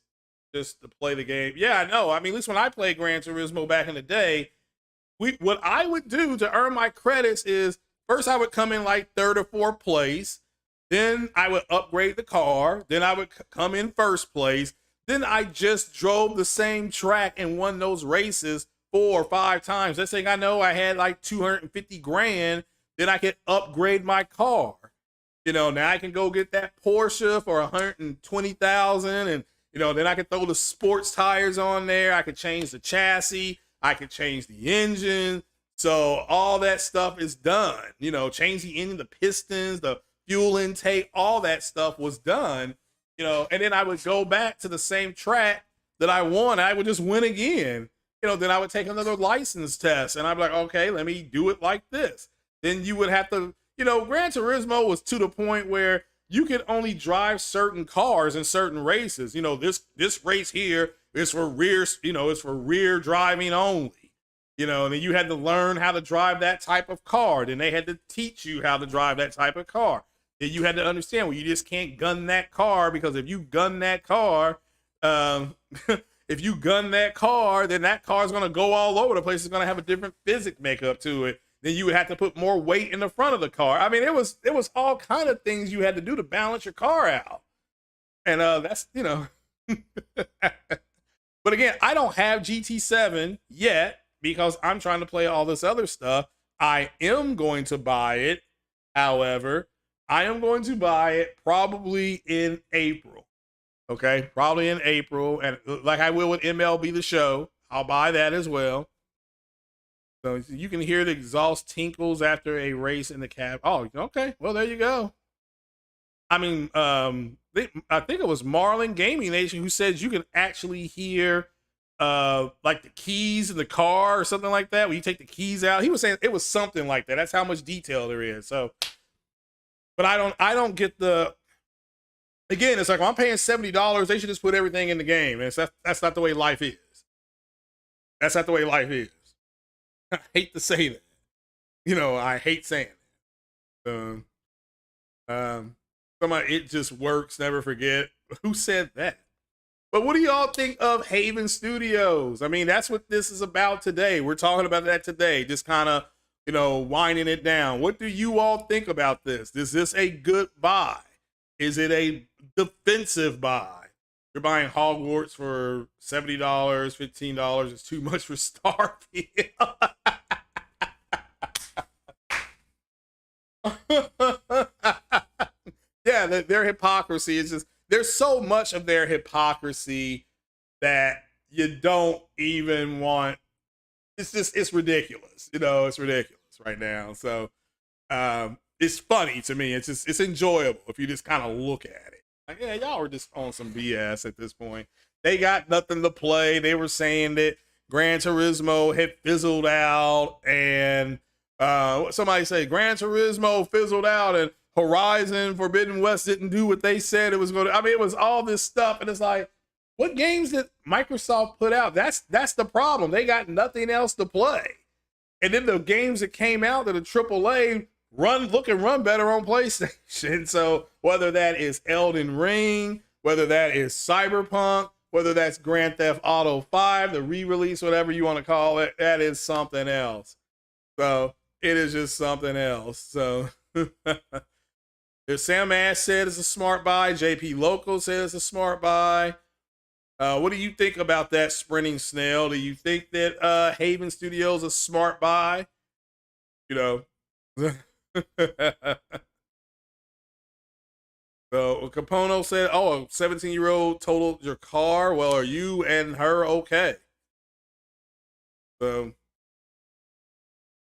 S2: just to play the game. Yeah, I know. I mean, at least when I played Gran Turismo back in the day, what I would do to earn my credits is first I would come in like 3rd or 4th place. Then I would upgrade the car. Then I would come in 1st place. Then I just drove the same track and won those races 4 or 5 times. Next thing I know, I had like 250 grand. Then I could upgrade my car. You know, now I can go get that Porsche for 120,000, and you know, then I can throw the sports tires on there. I could change the chassis. I could change the engine. So all that stuff is done. You know, change the engine, the pistons, the fuel intake, all that stuff was done. You know, and then I would go back to the same track that I won. I would just win again. You know, then I would take another license test, and I'd be like, okay, let me do it like this. Then you would have to, you know, Gran Turismo was to the point where you could only drive certain cars in certain races. You know, this race here is for rear, you know, it's for rear driving only. You know, and then you had to learn how to drive that type of car. Then they had to teach you how to drive that type of car. Then you had to understand, well, you just can't gun that car, because if you gun that car, if you gun that car, then that car is going to go all over the place. It's going to have a different physics makeup to it. Then you would have to put more weight in the front of the car. I mean, it was all kind of things you had to do to balance your car out. And that's, you know. But again, I don't have GT7 yet because I'm trying to play all this other stuff. I am going to buy it. However, I am going to buy it probably in April. Okay, probably in April. And like I will with MLB The Show, I'll buy that as well. So you can hear the exhaust tinkles after a race in the cab. Oh, okay. Well, there you go. I mean, I think it was Marlin Gaming Nation who said you can actually hear like the keys in the car or something like that. When you take the keys out, he was saying it was something like that. That's how much detail there is. So, but I don't get the. Again, it's like, well, I'm paying $70. They should just put everything in the game. And that's not the way life is. That's not the way life is. I hate to say that. You know, I hate saying it. Somebody, it just works, never forget. Who said that? But what do y'all think of Haven Studios? I mean, that's what this is about today. We're talking about that today. Just kind of, you know, winding it down. What do you all think about this? Is this a good buy? Is it a defensive buy? You're buying Hogwarts for $70, $15. It's too much for Starfield. Yeah, their hypocrisy is just, there's so much of their hypocrisy that you don't even want. It's just, it's ridiculous. You know, it's ridiculous right now. So it's funny to me. It's just, it's enjoyable if you just kind of look at it. Like, yeah, y'all are just on some BS at this point. They got nothing to play. They were saying that Gran Turismo had fizzled out, and somebody said Gran Turismo fizzled out, and Horizon Forbidden West didn't do what they said it was going to. I mean, it was all this stuff, and it's like, what games did Microsoft put out? That's the problem. They got nothing else to play, and then the games that came out that are AAA look and run better on PlayStation. So whether that is Elden Ring, whether that is Cyberpunk, whether that's Grand Theft Auto 5, the re-release, whatever you want to call it, that is something else. So it is just something else. So if Sam Ash said it's a smart buy, JP Loco said it's a smart buy. What do you think about that, Sprinting Snail? Do you think that Haven Studios is a smart buy? You know. So Capono said, oh, a 17-year-old totaled your car. Well, are you and her okay? So,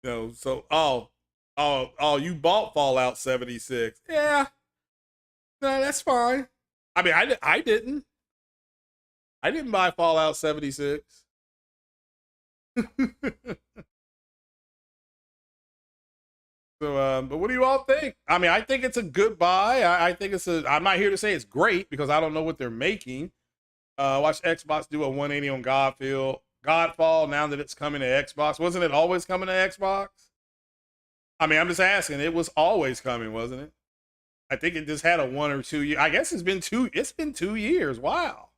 S2: you know, so oh, you bought Fallout 76. Yeah. No, that's fine. I mean, I didn't buy Fallout 76. So, but what do you all think? I mean, I think it's a good buy. I think I'm not here to say it's great because I don't know what they're making. Watch Xbox do a 180 on Godfall now that it's coming to Xbox. Wasn't it always coming to Xbox? I mean, I'm just asking. It was always coming, wasn't it? I think it just had a 1 or 2 year. I guess it's been 2 years. Wow.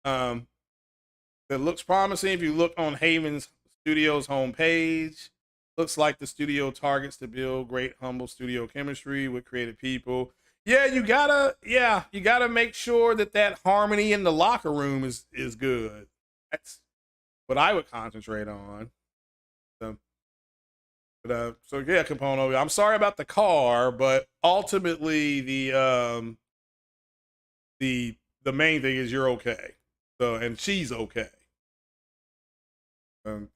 S2: It looks promising if you look on Haven Studios homepage. Looks like the studio targets to build great, humble studio chemistry with creative people. Yeah, you gotta make sure that harmony in the locker room is good. That's what I would concentrate on. So, But so yeah, Capono, I'm sorry about the car, but ultimately the main thing is you're okay. So and she's okay.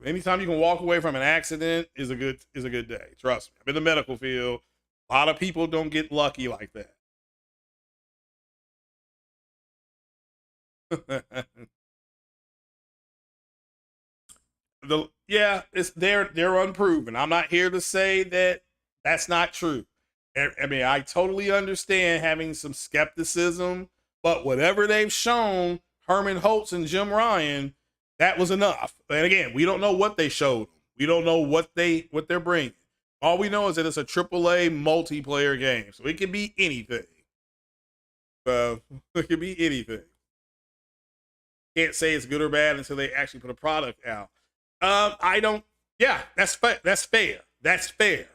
S2: Anytime you can walk away from an accident is a good day. Trust me. I'm in the medical field. A lot of people don't get lucky like that. It's they're unproven. I'm not here to say that that's not true. I mean, I totally understand having some skepticism, but whatever they've shown, Herman Holtz and Jim Ryan, that was enough. And again, we don't know what they showed. We don't know what they're bringing. All we know is that it's a AAA multiplayer game, so it can be anything. It can be anything. Can't say it's good or bad until they actually put a product out. I don't. Yeah, that's fair. That's fair. That's fair.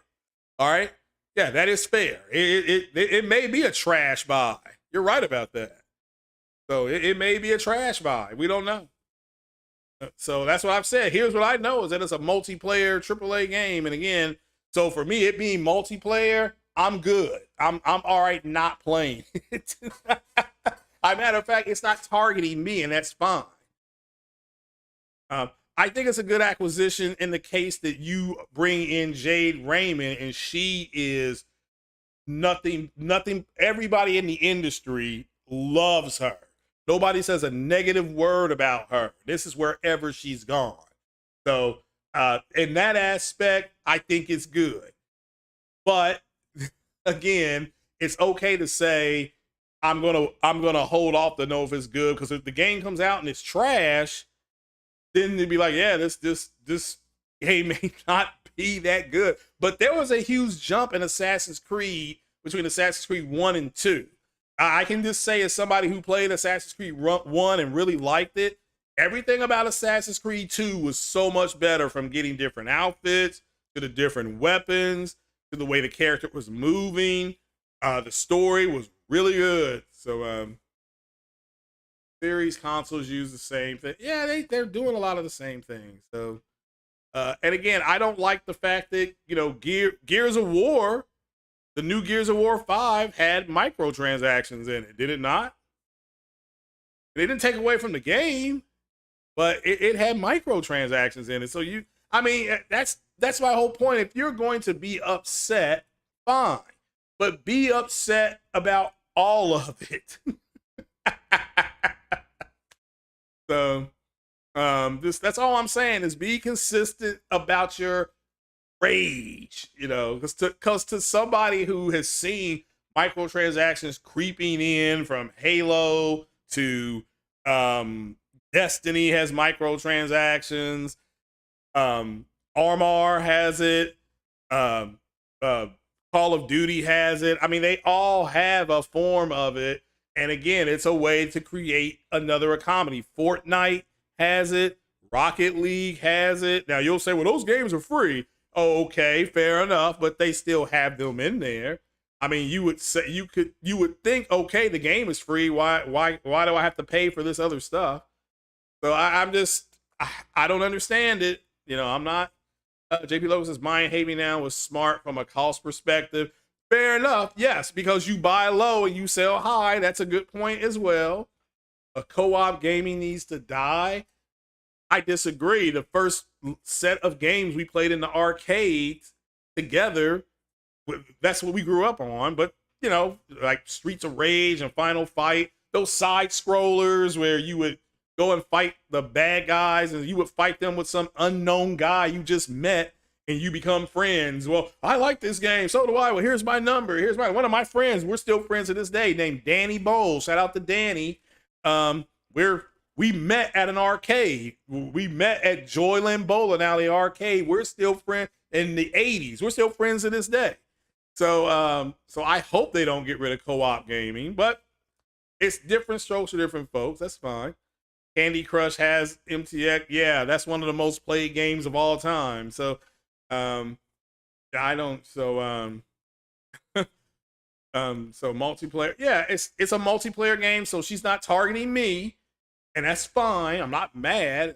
S2: All right. Yeah, that is fair. It may be a trash buy. You're right about that. So it may be a trash buy. We don't know. So that's what I've said. Here's what I know is that it's a multiplayer AAA game, and again, so for me, it being multiplayer, I'm good. I'm all right not playing it. As a matter of fact, it's not targeting me, and that's fine. I think it's a good acquisition in the case that you bring in Jade Raymond, and she is nothing. Everybody in the industry loves her. Nobody says a negative word about her. This is wherever she's gone. So in that aspect, I think it's good. But again, it's okay to say I'm gonna hold off to know if it's good, because if the game comes out and it's trash, then they'd be like, yeah, this game may not be that good. But there was a huge jump in Assassin's Creed between Assassin's Creed 1 and 2. I can just say, as somebody who played Assassin's Creed 1 and really liked it, everything about Assassin's Creed 2 was so much better, from getting different outfits to the different weapons to the way the character was moving. The story was really good. So series consoles use the same thing. Yeah, they're doing a lot of the same things. So and again, I don't like the fact that, Gears of War, the new Gears of War 5 had microtransactions in it, did it not? They didn't take away from the game, but it had microtransactions in it. So that's my whole point. If you're going to be upset, fine, but be upset about all of it. So that's all I'm saying, is be consistent about your rage, because to somebody who has seen microtransactions creeping in from Halo to Destiny has microtransactions, Armor has it, Call of Duty has it. I mean, they all have a form of it. And again, it's a way to create another economy. Fortnite has it. Rocket League has it. Now you'll say, well, those games are free. Oh, okay, fair enough, but they still have them in there. I mean, you would think, okay, the game is free. Why do I have to pay for this other stuff? So I don't understand it. I'm not. JP Lowe says buying Heavy now was smart from a cost perspective. Fair enough, yes, because you buy low and you sell high. That's a good point as well. A co-op gaming needs to die. I disagree. The first set of games we played in the arcades together, that's what we grew up on. But, like Streets of Rage and Final Fight, those side scrollers where you would go and fight the bad guys and you would fight them with some unknown guy you just met and you become friends. Well, I like this game. So do I. Well, here's my number. Here's one of my friends. We're still friends to this day, named Danny Bowles. Shout out to Danny. We met at an arcade. We met at Joyland Bowling Alley Arcade. We're still friends in the 80s. We're still friends to this day. So I hope they don't get rid of co-op gaming, but it's different strokes for different folks. That's fine. Candy Crush has MTX. Yeah, that's one of the most played games of all time. So I don't. So so multiplayer. Yeah, it's a multiplayer game. So she's not targeting me. And that's fine. I'm not mad.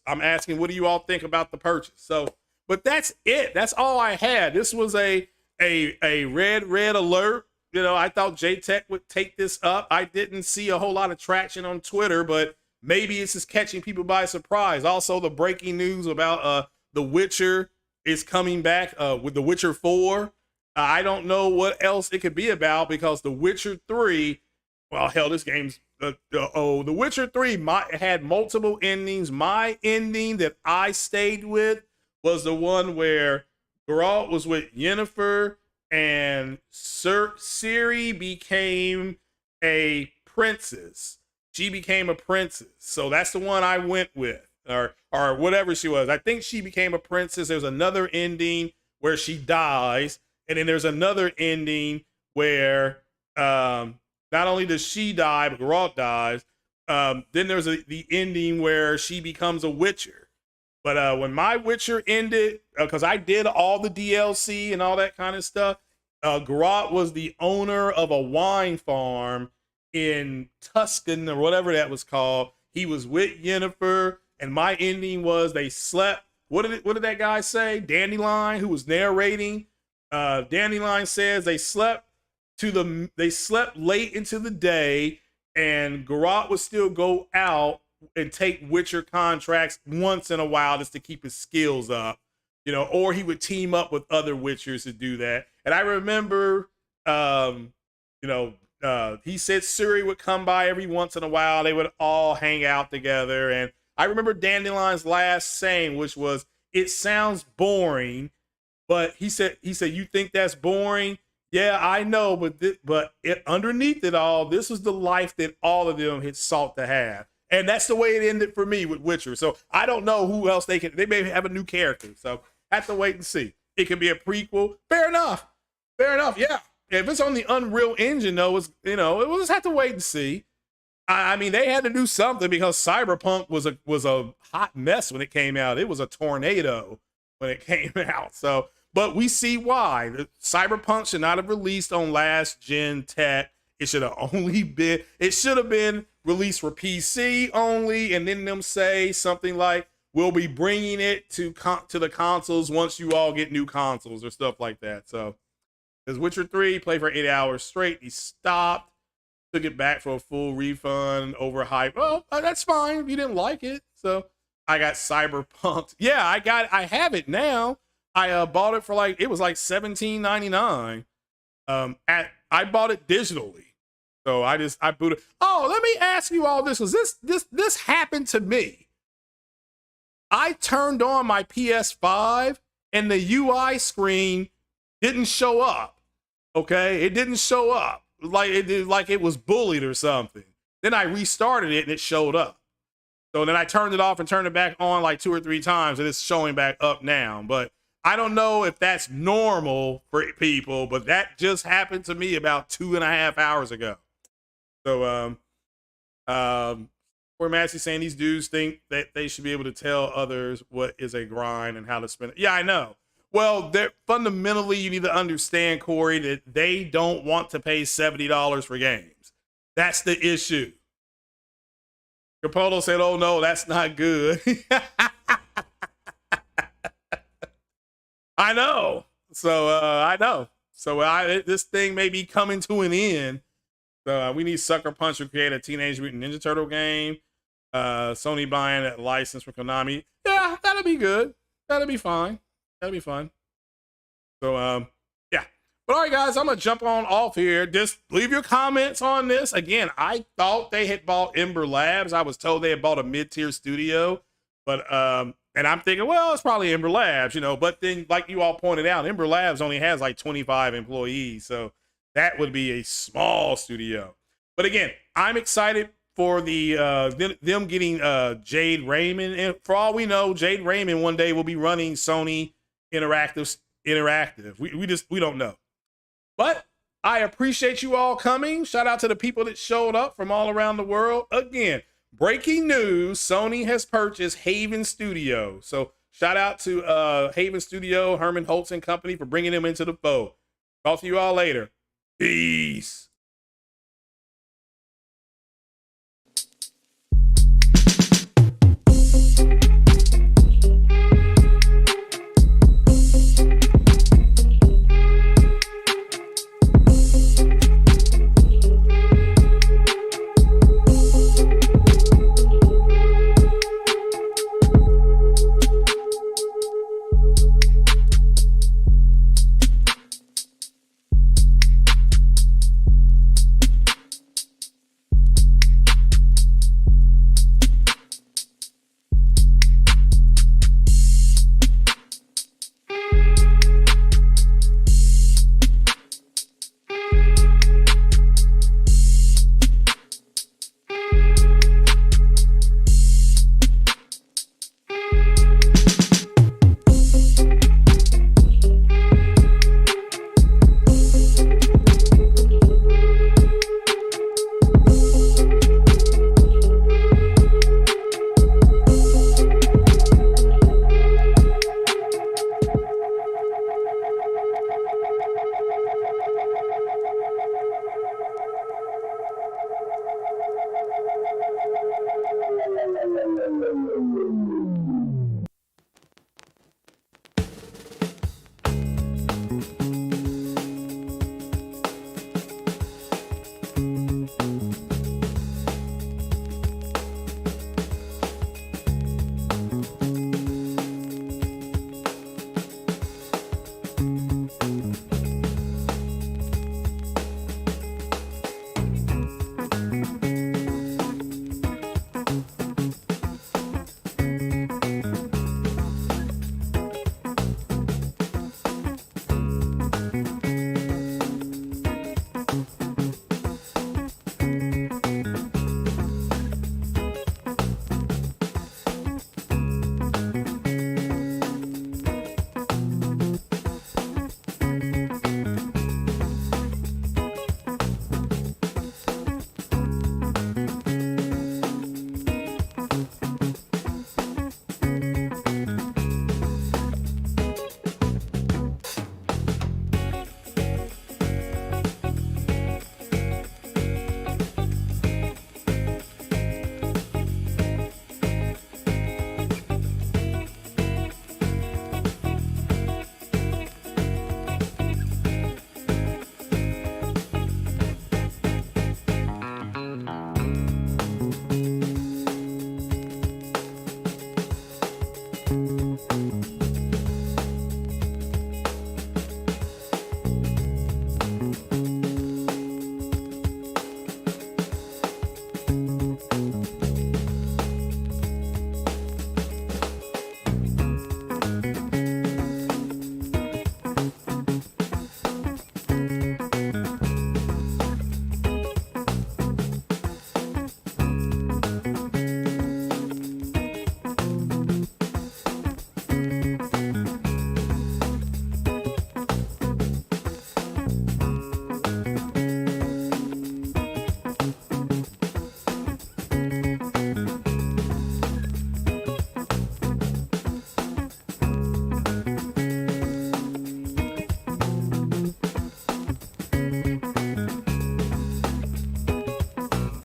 S2: I'm asking, what do you all think about the purchase? So But that's it. That's all I had. This was a red alert. You know, I thought J-Tech would take this up. I didn't see a whole lot of traction on Twitter, but maybe it's just catching people by surprise. Also, the breaking news about The Witcher is coming back with The Witcher 4. I don't know what else it could be about because The Witcher 3, well, hell, this game's, The Witcher 3 had multiple endings. My ending that I stayed with was the one where Geralt was with Yennefer and Ciri became a princess. She became a princess. So that's the one I went with, or whatever she was. I think she became a princess. There's another ending where she dies. And then there's another ending where not only does she die, but Geralt dies. Then there's the ending where she becomes a Witcher. But when my Witcher ended, because I did all the DLC and all that kind of stuff, Geralt was the owner of a wine farm in Tuscan or whatever that was called. He was with Yennefer, and my ending was they slept. What did that guy say? Dandelion, who was narrating. Dandelion says they slept late into the day, and Geralt would still go out and take Witcher contracts once in a while just to keep his skills up, you know, or he would team up with other Witchers to do that. And I remember, he said Ciri would come by every once in a while. They would all hang out together. And I remember Dandelion's last saying, which was, "It sounds boring," but he said, "You think that's boring? Yeah, I know, but underneath it all, this was the life that all of them had sought to have." And that's the way it ended for me with Witcher. So I don't know who else they may have a new character. So have to wait and see. It could be a prequel. Fair enough. Yeah. If it's on the Unreal Engine, though, we'll just have to wait and see. I mean, they had to do something because Cyberpunk was a hot mess when it came out. It was a tornado when it came out. So, but we see why. The Cyberpunk should not have released on last gen tech. It should have been released for PC only, and then them say something like, "We'll be bringing it to the consoles once you all get new consoles," or stuff like that. So, because Witcher 3 played for 8 hours straight, he stopped, took it back for a full refund, overhyped. Well, that's fine if you didn't like it. So I got Cyberpunk. Yeah, I have it now. I bought it for it was like $17.99. I bought it digitally. So I booted. Oh, let me ask you all this. Was this happened to me? I turned on my PS5 and the UI screen didn't show up. Okay, it didn't show up. Like it was bullied or something. Then I restarted it and it showed up. So then I turned it off and turned it back on like 2 or 3 times, and it's showing back up now. But I don't know if that's normal for people, but that just happened to me about 2.5 hours ago. So, where Massey's saying these dudes think that they should be able to tell others what is a grind and how to spend it. Yeah, I know. Well, fundamentally, you need to understand, Corey, that they don't want to pay $70 for games. That's the issue. Capoto said, "Oh no, that's not good." I know. So I know. So this thing may be coming to an end. So we need Sucker Punch to create a Teenage Mutant Ninja Turtle game. Sony buying a license from Konami. Yeah, that'll be good. That'll be fine. That'll be fun. So yeah. But all right, guys, I'm gonna jump on off here. Just leave your comments on this. Again, I thought they had bought Ember Labs. I was told they had bought a mid-tier studio, but and I'm thinking, well, it's probably Ember Labs, But then, like you all pointed out, Ember Labs only has like 25 employees, so that would be a small studio. But again, I'm excited for them getting Jade Raymond, and for all we know, Jade Raymond one day will be running Sony Interactive. We don't know. But I appreciate you all coming. Shout out to the people that showed up from all around the world. Again, breaking news, Sony has purchased Haven Studio. So shout out to Haven Studio, Herman Holtz and company for bringing them into the fold. Talk to you all later. Peace.